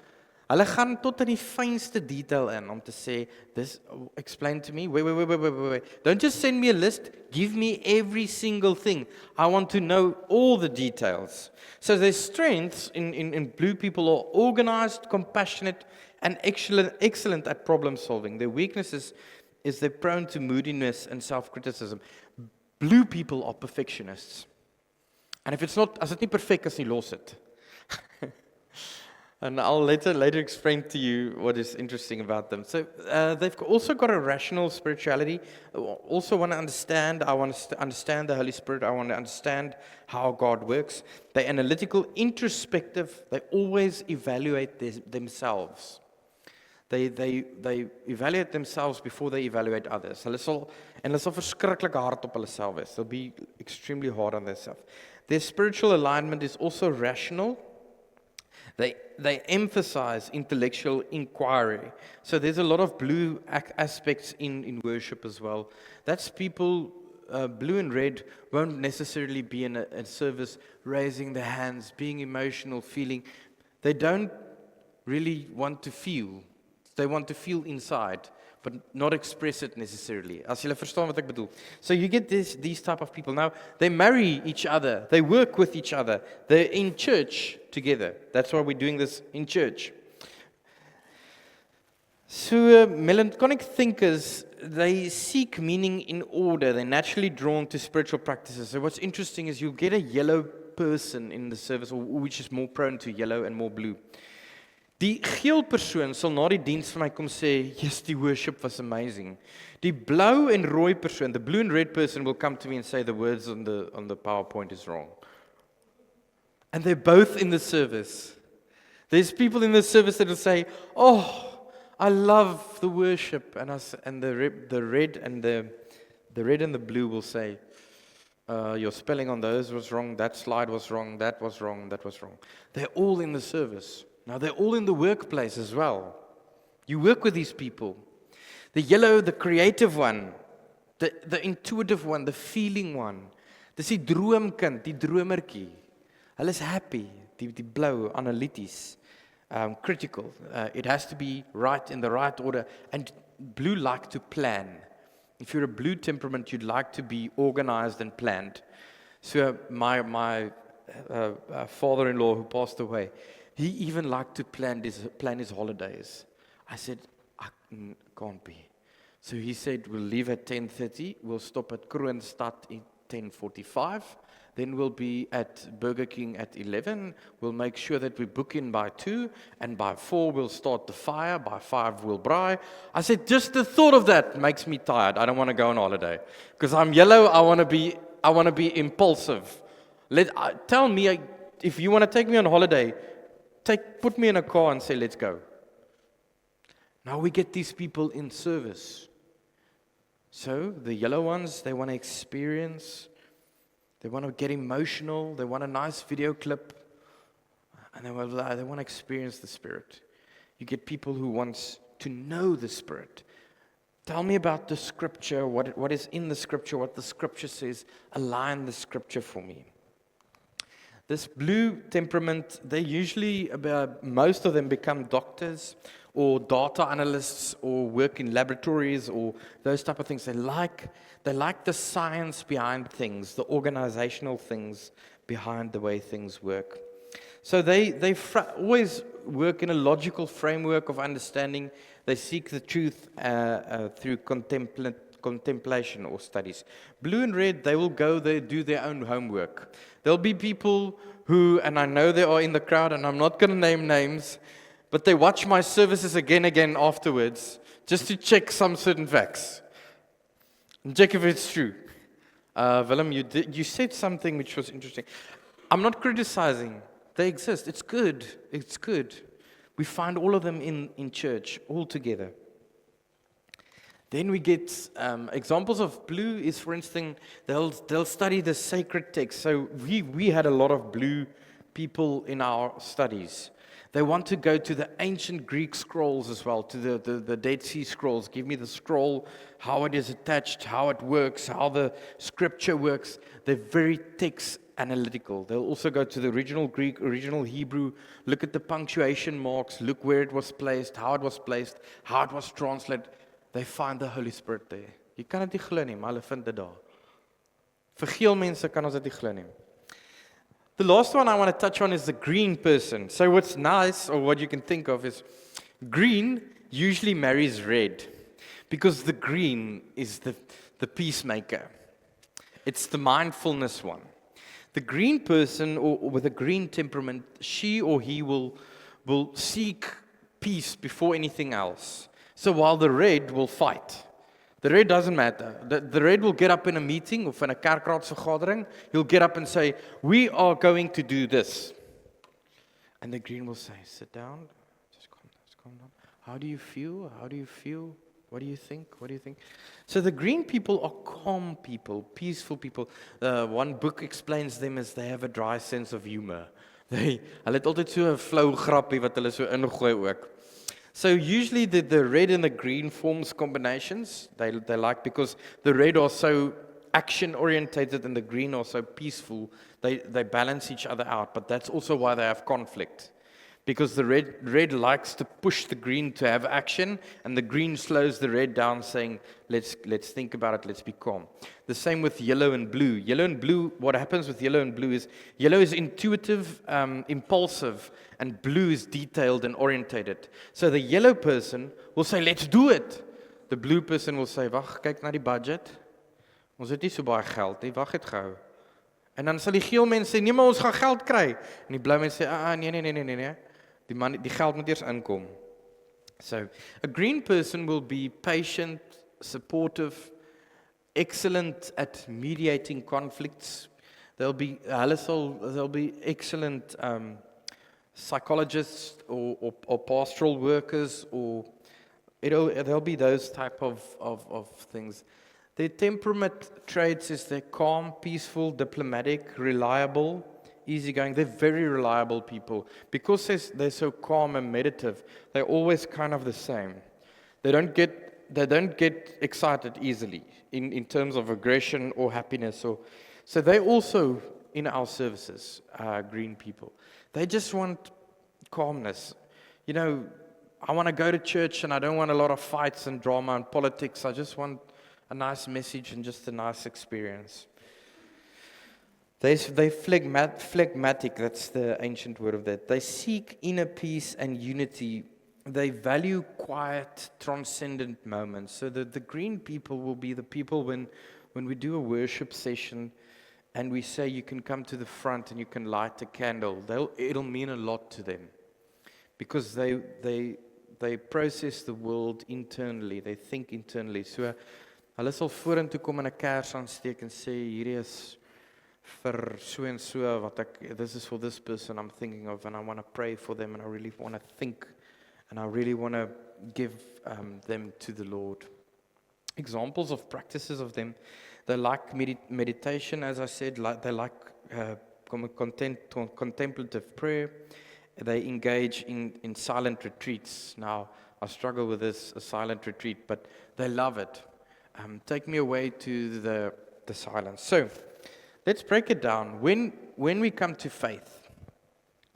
Hulle gaan tot in die fynste detail in om te sê, this, explain to me, wait. Don't just send me a list, give me every single thing. I want to know all the details. So their strengths in blue people are organized, compassionate, and excellent at problem solving. Their weaknesses is they're prone to moodiness and self-criticism. Blue people are perfectionists. And if it's not, as dit nie perfek is nie, los dit. And I'll later explain to you what is interesting about them. So they've also got a rational spirituality. Also want to understand. I want to understand the Holy Spirit. I want to understand how God works. They're analytical, introspective. They always evaluate themselves. They evaluate themselves before they evaluate others. Hulle sal verskriklik hard op hulle self wees. They'll be extremely hard on themselves. Their spiritual alignment is also rational. They emphasize intellectual inquiry. So there's a lot of blue aspects in worship as well. That's people, blue and red won't necessarily be in a service raising their hands, being emotional, feeling. They don't really want to feel. They want to feel inside, but not express it necessarily. As julle verstaan wat ek bedoel. So you get these type of people. Now, they marry each other. They work with each other. They're in church together. That's why we're doing this in church. So melancholic thinkers, they seek meaning in order. They're naturally drawn to spiritual practices. So what's interesting is you get a yellow person in the service, or which is more prone to yellow and more blue. Die geel persoon sal na die diens vir my kom sê, yes, die worship was amazing. Die blou en rooi persoon, the blue and red person will come to me and say the words on the PowerPoint is wrong. And they're both in the service. There's people in the service that will say, oh, I love the worship. And the red and the blue will say, your spelling on those was wrong, that slide was wrong, that was wrong, that was wrong. They're all in the service. Now, they're all in the workplace as well. You work with these people. The yellow, the creative one, the intuitive one, the feeling one. Dis die droomkind, die dromertjie. Hulle is happy, die blou, analyties, critical. It has to be right in the right order. And blue like to plan. If you're a blue temperament, you'd like to be organized and planned. So my father-in-law who passed away, he even liked to plan his holidays. I said, I can't be. So he said, we'll leave at 10:30. We'll stop at Kroonstad at 10:45. Then we'll be at Burger King at 11. We'll make sure that we book in by 2. And by 4, we'll start the fire. By 5, we'll braai. I said, just the thought of that makes me tired. I don't want to go on holiday. Because I'm yellow, I want to be impulsive. Tell me, if you want to take me on holiday, put me in a car and say, let's go. Now we get these people in service. So the yellow ones, they want to experience, they want to get emotional, they want a nice video clip, and they want to experience the Spirit. You get people who want to know the Spirit. Tell me about the Scripture, what is in the Scripture, what the Scripture says. Align the Scripture for me. This blue temperament, they usually, most of them become doctors or data analysts or work in laboratories or those type of things. They like the science behind things, the organizational things behind the way things work. So they always work in a logical framework of understanding. They seek the truth through contemplation or studies. Blue and red, they will go there, do their own homework. There'll be people who, and I know they are in the crowd, and I'm not going to name names, but they watch my services again afterwards, just to check some certain facts. And check if it's true. Willem, you said something which was interesting. I'm not criticizing. They exist. It's good. It's good. We find all of them in church, all together. Then we get examples of blue is, for instance, they'll study the sacred text. So we had a lot of blue people in our studies. They want to go to the ancient Greek scrolls as well, to the Dead Sea Scrolls. Give me the scroll, how it is attached, how it works, how the scripture works. They're very text analytical. They'll also go to the original Greek, original Hebrew, look at the punctuation marks, look where it was placed, how it was translated. They find the Holy Spirit there. Jy kan dit nie glo nie, maar hulle vind dit daar. Vir geel mense kan ons dit nie glo nie. The last one I want to touch on is the green person. So what's nice, or what you can think of, is green usually marries red. Because the green is the peacemaker. It's the mindfulness one. The green person, or with a green temperament, she or he will seek peace before anything else. So while the red will fight, the red doesn't matter. The red will get up in a meeting of in 'n kerkraadsvergadering. He'll get up and say, we are going to do this. And the green will say, sit down, just calm down. How do you feel? How do you feel? What do you think? What do you think? So the green people are calm people, peaceful people. One book explains them as they have a dry sense of humor. Hulle het altyd so 'n flou grappie wat hulle so ingooi ook. So usually the red and the green forms combinations. They like, because the red are so action orientated and the green are so peaceful. They balance each other out, but that's also why they have conflict. Because the red likes to push the green to have action, and the green slows the red down, saying, let's think about it, let's be calm. The same with yellow and blue. Yellow and blue, what happens with yellow and blue is, yellow is intuitive, impulsive, and blue is detailed and orientated. So the yellow person will say, let's do it. The blue person will say, wag, kyk na die budget. Ons het nie so baie geld nie, wag het gehou. En dan sal die geel mens sê, nee, maar ons gaan geld kry. En die blou mens sê, nee. Die geld moet eers inkom. So, a green person will be patient, supportive, excellent at mediating conflicts. They'll be excellent psychologists or pastoral workers, or there'll be those type of things. Their temperament traits is they're calm, peaceful, diplomatic, reliable, easygoing. They're very reliable people. Because they're so calm and meditative, they're always kind of the same. They don't get excited easily in terms of aggression or happiness. So they also, in our services, green people, they just want calmness. You know, I want to go to church and I don't want a lot of fights and drama and politics. I just want a nice message and just a nice experience. They're phlegmatic, that's the ancient word of that. They seek inner peace and unity. They value quiet, transcendent moments. So the green people will be the people when we do a worship session and we say you can come to the front and you can light a candle. It'll mean a lot to them. Because they process the world internally. They think internally. So hulle sal vorentoe kom en 'n kers aansteek en sê hierdie is vir so en so wat this is for this person I'm thinking of, and I want to pray for them, and I really want to think, and I really want to give them to the Lord. Examples of practices of them: they like meditation, as I said. They like contemplative prayer. They engage in silent retreats. Now I struggle with this, a silent retreat, but they love it. Take me away to the silence. So, let's break it down. When we come to faith,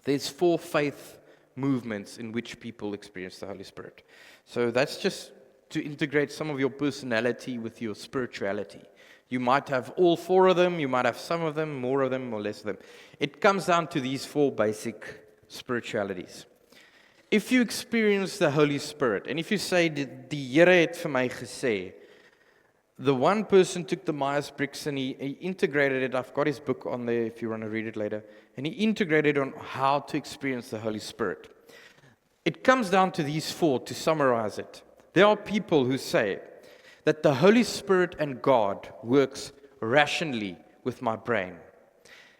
there's 4 faith movements in which people experience the Holy Spirit. So that's just to integrate some of your personality with your spirituality. You might have all 4 of them, you might have some of them, more of them or less of them. It comes down to these 4 basic spiritualities. If you experience the Holy Spirit, and if you say, die Here het vir my gesê, the one person took the Myers-Briggs and he integrated it. I've got his book on there if you want to read it later. And he integrated on how to experience the Holy Spirit. It comes down to these 4 to summarize it. There are people who say that the Holy Spirit and God works rationally with my brain.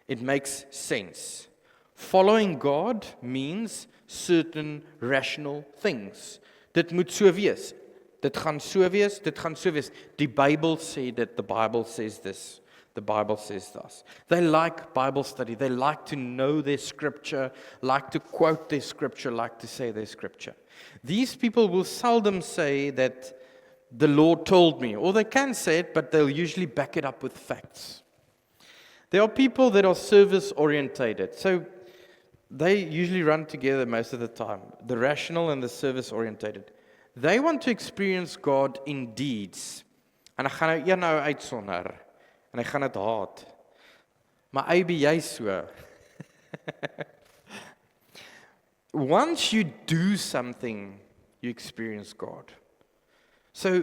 It makes sense. Following God means certain rational things. Dit moet so wees. Dit gaan so wees, dit gaan so wees. Die Bible sê dit, the Bible says this, the Bible says this. They like Bible study, they like to know their scripture, like to quote their scripture, like to say their scripture. These people will seldom say that the Lord told me, or they can say it, but they'll usually back it up with facts. There are people that are service orientated, so they usually run together most of the time, the rational and the service orientated. They want to experience God in deeds. En ek gaan nou een uitsonder. En ek gaan dit haat. Maar jy be jy so. Once you do something, you experience God. So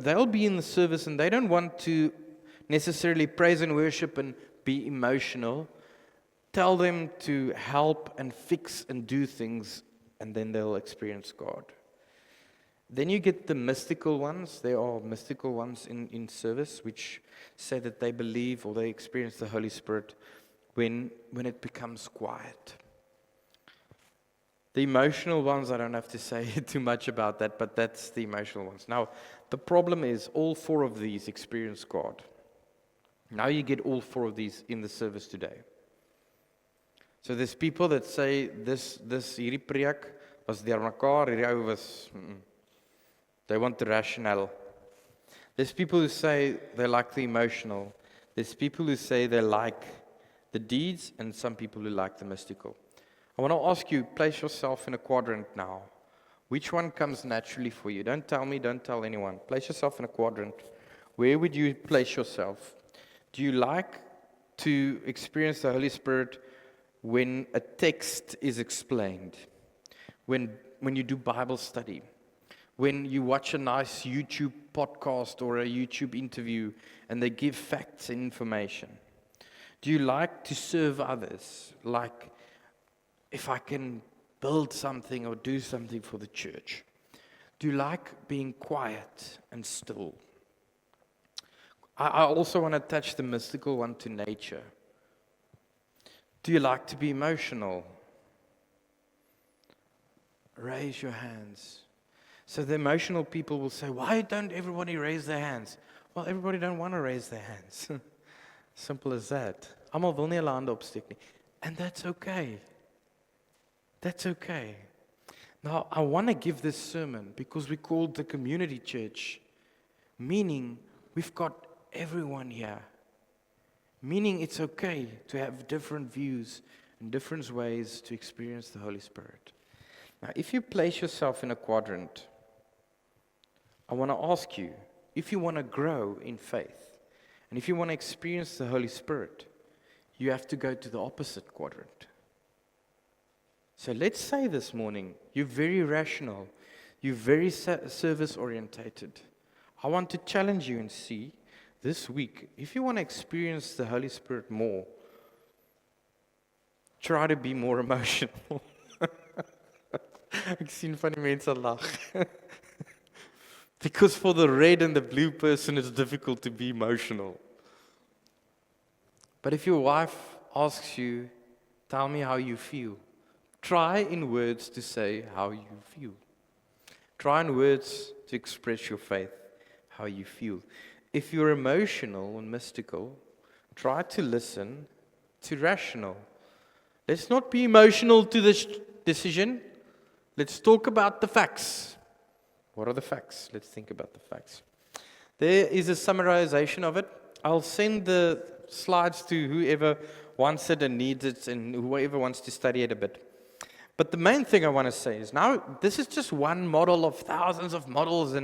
they'll be in the service and they don't want to necessarily praise and worship and be emotional. Tell them to help and fix and do things, and then they'll experience God. Then you get the mystical ones. There are mystical ones in service which say that they believe or they experience the Holy Spirit when it becomes quiet. The emotional ones, I don't have to say too much about that, but that's the emotional ones. Now, the problem is all 4 of these experience God. Now you get all 4 of these in the service today. So there's people that say, this hierdie preek was deur mekaar, hierdie ou was, they want the rationale. There's people who say they like the emotional. There's people who say they like the deeds, and some people who like the mystical. I want to ask you, place yourself in a quadrant now. Which one comes naturally for you? Don't tell me, don't tell anyone. Place yourself in a quadrant. Where would you place yourself? Do you like to experience the Holy Spirit when a text is explained? When you do Bible study? When you watch a nice YouTube podcast or a YouTube interview and they give facts and information? Do you like to serve others? Like, if I can build something or do something for the church? Do you like being quiet and still? I also want to touch the mystical one to nature. Do you like to be emotional? Raise your hands. So the emotional people will say, why don't everybody raise their hands? Well, everybody don't want to raise their hands. Simple as that. Almal wil nie hulle hande opsteek nie. And that's okay. That's okay. Now, I want to give this sermon because we called the community church, meaning we've got everyone here. Meaning it's okay to have different views and different ways to experience the Holy Spirit. Now, if you place yourself in a quadrant, I want to ask you, if you want to grow in faith, and if you want to experience the Holy Spirit, you have to go to the opposite quadrant. So let's say this morning, you're very rational, you're very service-orientated. I want to challenge you and see, this week, if you want to experience the Holy Spirit more, try to be more emotional. Ek sien van die mense lag. Because for the red and the blue person, it's difficult to be emotional. But if your wife asks you, tell me how you feel, try in words to say how you feel. Try in words to express your faith, how you feel. If you're emotional and mystical, try to listen to rational. Let's not be emotional to this decision. Let's talk about the facts. What are the facts? Let's think about the facts. There is a summarization of it. I'll send the slides to whoever wants it and needs it and whoever wants to study it a bit. But the main thing I want to say is now, this is just one model of thousands of models,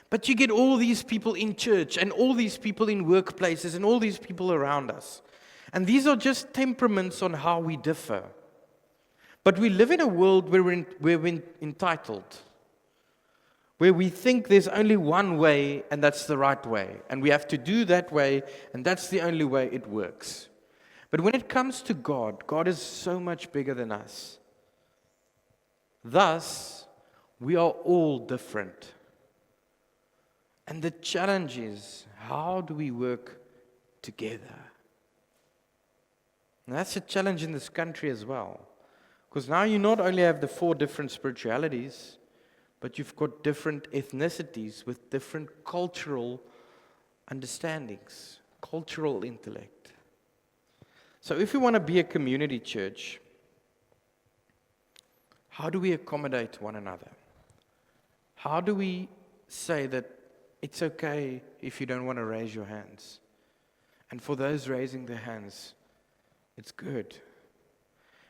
but you get all these people in church and all these people in workplaces and all these people around us. And these are just temperaments on how we differ. But we live in a world where we're entitled, where we think there's only one way and that's the right way. And we have to do that way and that's the only way it works. But when it comes to God, God is so much bigger than us. Thus, we are all different. And the challenge is, how do we work together? And that's a challenge in this country as well. Because now you not only have the 4 different spiritualities, but you've got different ethnicities with different cultural understandings, cultural intellect. So if we want to be a community church, how do we accommodate one another? How do we say that it's okay if you don't want to raise your hands? And for those raising their hands, it's good.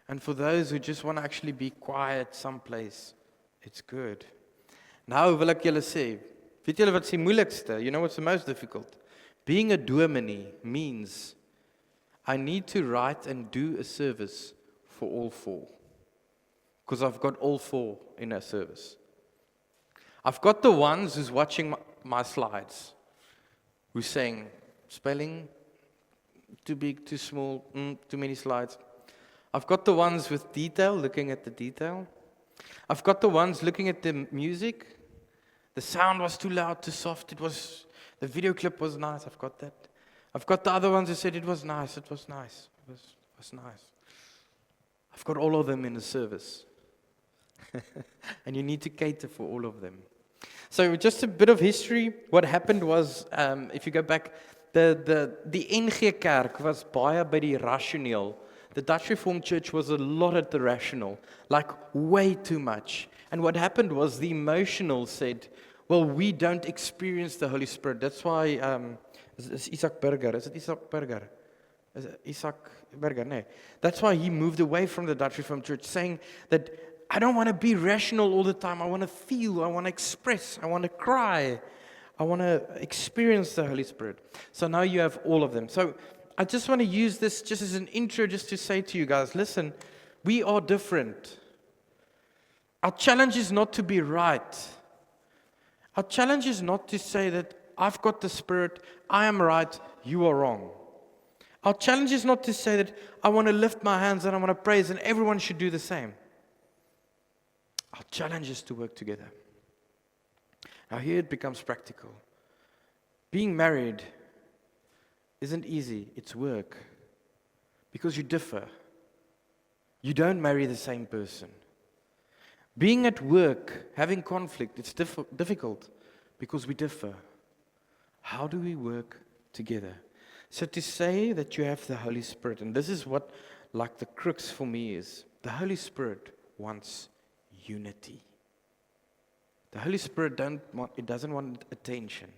And for those who just want to actually be quiet someplace, it's good. Nou wil ek julle sê, weet julle wat die moeilikste? You know what's the most difficult? Being a dominee means I need to write and do a service for all 4. Because I've got all 4 in a service. I've got the ones who's watching my slides, who's saying, spelling, too big, too small, too many slides. I've got the ones with detail, looking at the detail. I've got the ones looking at the music. The sound was too loud, too soft. The video clip was nice. I've got that. I've got the other ones who said it was nice. It was nice. It was nice. I've got all of them in the service. And you need to cater for all of them. So just a bit of history. What happened was, if you go back, the NG Kerk was baie by die rationeel. The Dutch Reformed Church was a lot at the rational, like way too much. And what happened was the emotional said, well, we don't experience the Holy Spirit. That's why, is Isaac Berger, is it Isaac Berger? Is it Isaac Berger? No. That's why he moved away from the Dutch Reformed Church, saying that I don't want to be rational all the time. I want to feel, I want to express, I want to cry. I want to experience the Holy Spirit. So now you have all of them. So I just want to use this just as an intro, just to say to you guys, listen, we are different. Our challenge is not to be right. Our challenge is not to say that I've got the Spirit, I am right, you are wrong. Our challenge is not to say that I want to lift my hands and I want to praise and everyone should do the same. Our challenge is to work together. Now here it becomes practical. Being married isn't easy, it's work. Because you differ. You don't marry the same person. Being at work, having conflict, it's difficult because we differ. How do we work together? So to say that you have the Holy Spirit, and this is what like the crux for me is, the Holy Spirit wants unity. The Holy Spirit doesn't want attention.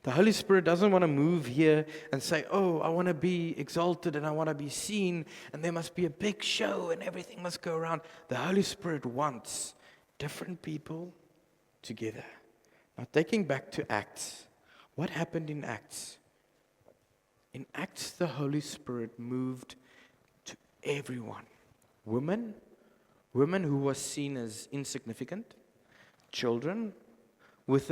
The Holy Spirit doesn't want to move here and say, oh, I want to be exalted and I want to be seen and there must be a big show and everything must go around. The Holy Spirit wants different people together. Now taking back to Acts, what happened in Acts? In Acts, the Holy Spirit moved to everyone. Women who were seen as insignificant, children with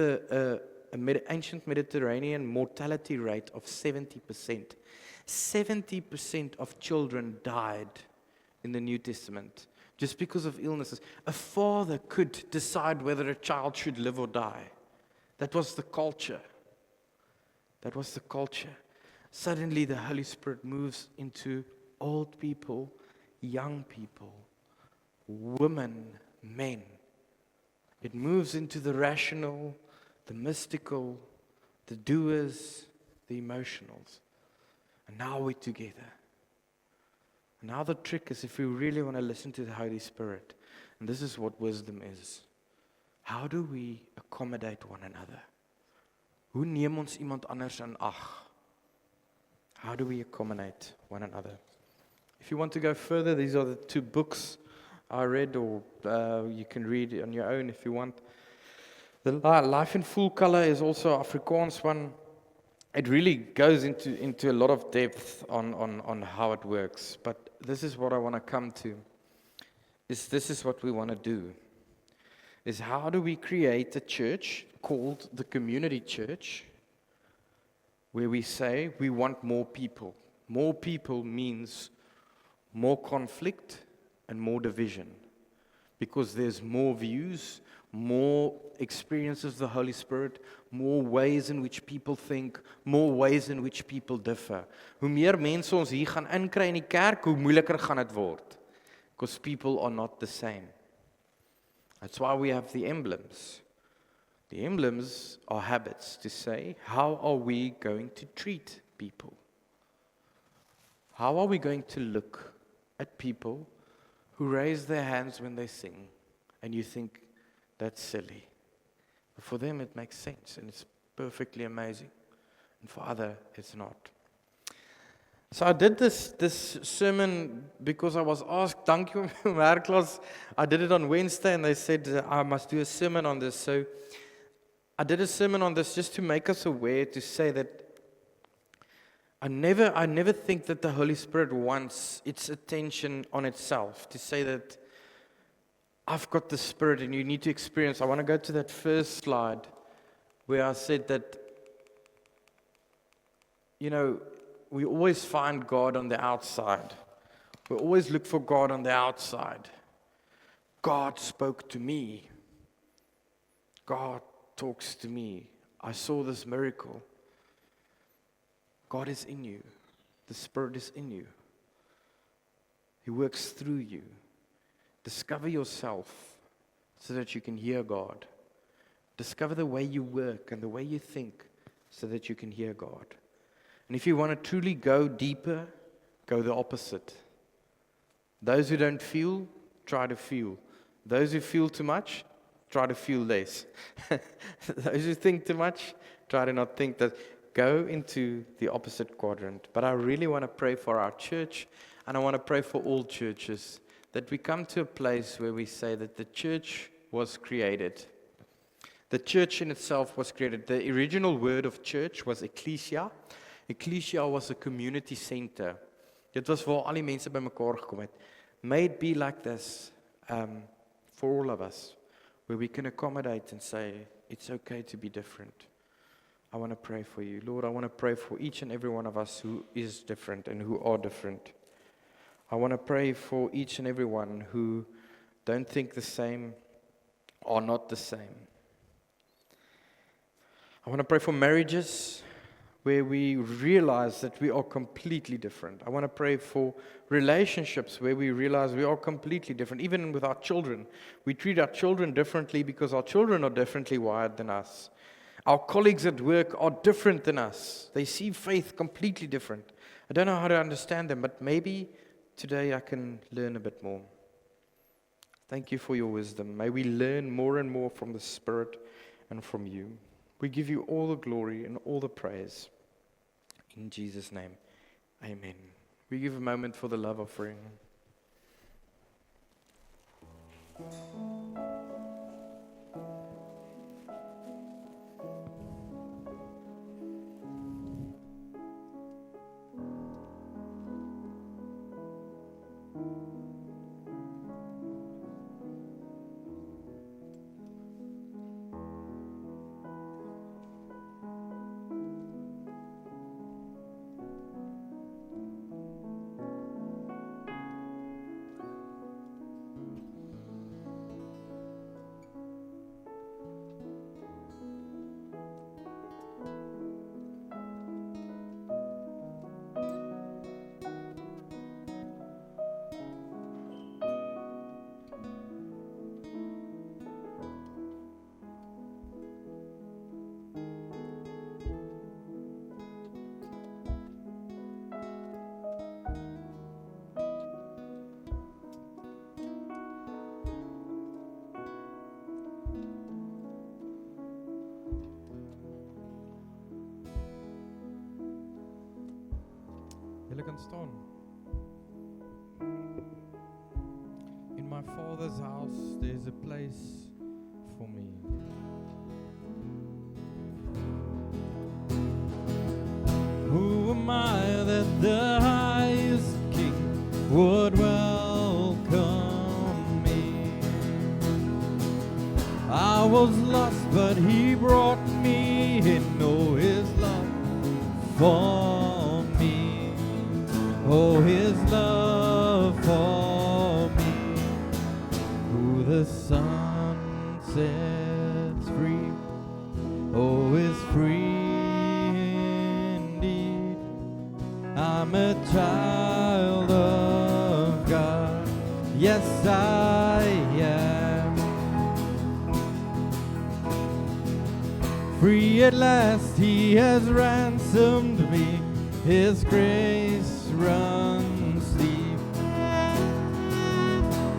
ancient Mediterranean mortality rate of 70%. 70% of children died in the New Testament just because of illnesses. A father could decide whether a child should live or die. That was the culture. That was the culture. Suddenly the Holy Spirit moves into old people, young people, women, men. It moves into the rational, the mystical, the doers, the emotionals. And now we're together. And now the trick is if we really want to listen to the Holy Spirit, and this is what wisdom is, how do we accommodate one another? Hoe neem ons iemand anders in ag? How do we accommodate one another? If you want to go further, these are the two books I read, or you can read on your own if you want. The Life in Full Color is also an Afrikaans one. It really goes into a lot of depth on how it works. But this is what I want to come to. This is what we want to do. Is how do we create a church called the Community Church, where we say we want more people. More people means more conflict and more division. Because there's more views, more experiences of the Holy Spirit, more ways in which people think, more ways in which people differ. Hoe meer mense ons hier gaan inkry in die kerk, hoe moeiliker gaan dit word. Because people are not the same. That's why we have the emblems. The emblems are habits to say, how are we going to treat people? How are we going to look at people who raise their hands when they sing, and you think, that's silly. But for them it makes sense, and it's perfectly amazing. And for others, it's not. So I did this sermon because I was asked, thank you, Merklas. I did it on Wednesday, and they said I must do a sermon on this. So I did a sermon on this just to make us aware, to say that I never think that the Holy Spirit wants its attention on itself, to say that I've got the Spirit and you need to experience. I want to go to that first slide where I said that, you know, we always find God on the outside. We always look for God on the outside. God spoke to me. God talks to me. I saw this miracle. God is in you. The Spirit is in you. He works through you. Discover yourself. so that you can hear God. Discover the way you work and the way you think so that you can hear God. And if you want to truly go deeper, go the opposite. Those who don't feel, try to feel. Those who feel too much, try to feel less. Those who think too much, try to not think that. Go into the opposite quadrant. But I really want to pray for our church, and I want to pray for all churches, that we come to a place where we say that the church was created. The church in itself was created. The original word of church was ecclesia. Ecclesia was a community center. Dit was waar al die mense bymekaar gekom het. May it be like this for all of us, where we can accommodate and say, it's okay to be different. I want to pray for you. Lord, I want to pray for each and every one of us who is different and who are different. I want to pray for each and every one who don't think the same, are not the same. I want to pray for marriages where we realize that we are completely different. I want to pray for relationships where we realize we are completely different. Even with our children, we treat our children differently because our children are differently wired than us. Our colleagues at work are different than us. They see faith completely different. I don't know how to understand them, but maybe today I can learn a bit more. Thank you for your wisdom. May we learn more and more from the Spirit and from you. We give you all the glory and all the praise. In Jesus' name, amen. We give a moment for the love offering. Julle kan staan. In my Father's house there's a place for me. Who am I that the highest King would welcome me? I was lost, but He brought me in. Oh, His love for me. Oh, His love for me. Who the Son sets free, oh, is free indeed. I'm a child of God. Yes, I am. Free at last, He has ransomed me. His grace runs deep.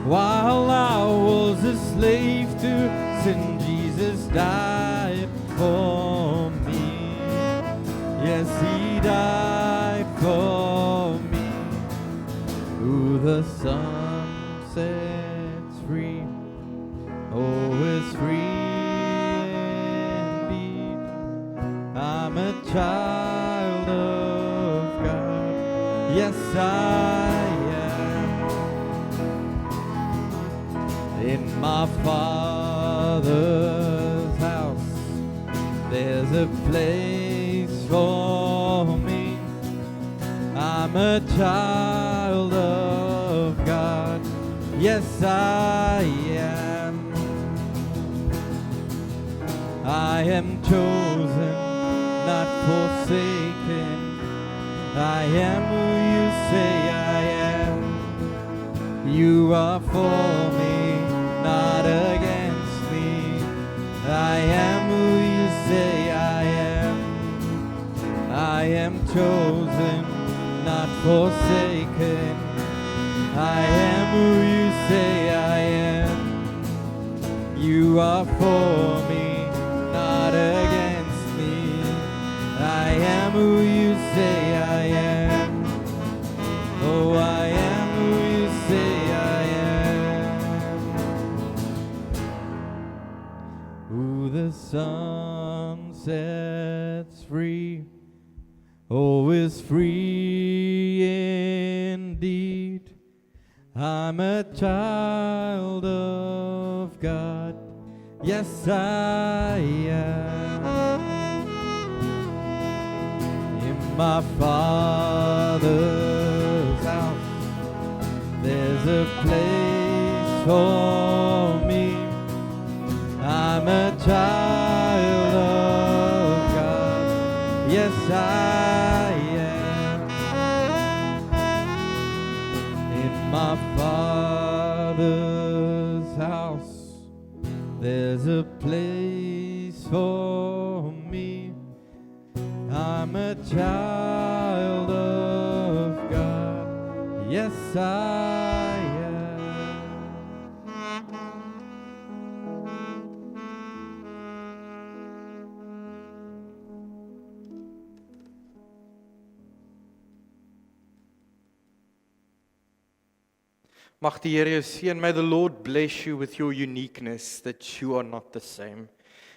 While I was a slave to sin, Jesus died for me. Yes, He died for me. Who the Son sets free, oh, is free indeed. I'm a child of God. Yes, I am. In my Father's house there's a place for me. I'm a child of God. Yes, I am. I am chosen, not forsaken. I am who you say I am. You are for me, not against.
say I am. I am chosen, not forsaken. I am who you say I am. You are for me, not against me. I am who you say I am. Oh, I am who you say I am. Who the sun sets free, oh, is free indeed. I'm a child of God, yes I am. In my Father's house, there's a place for me. I'm a child of God, yes I am. In my Father's house, there's a place for me. I'm a child of God, yes I am.
Mag die Here jou seën. May the Lord bless you with your uniqueness, that you are not the same.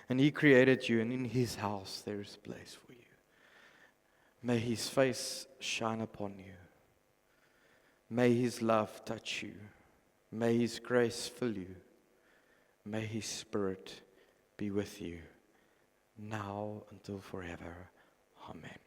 And He created you, and in His house there is place for you. May His face shine upon you. May His love touch you. May His grace fill you. May His Spirit be with you, now until forever. Amen.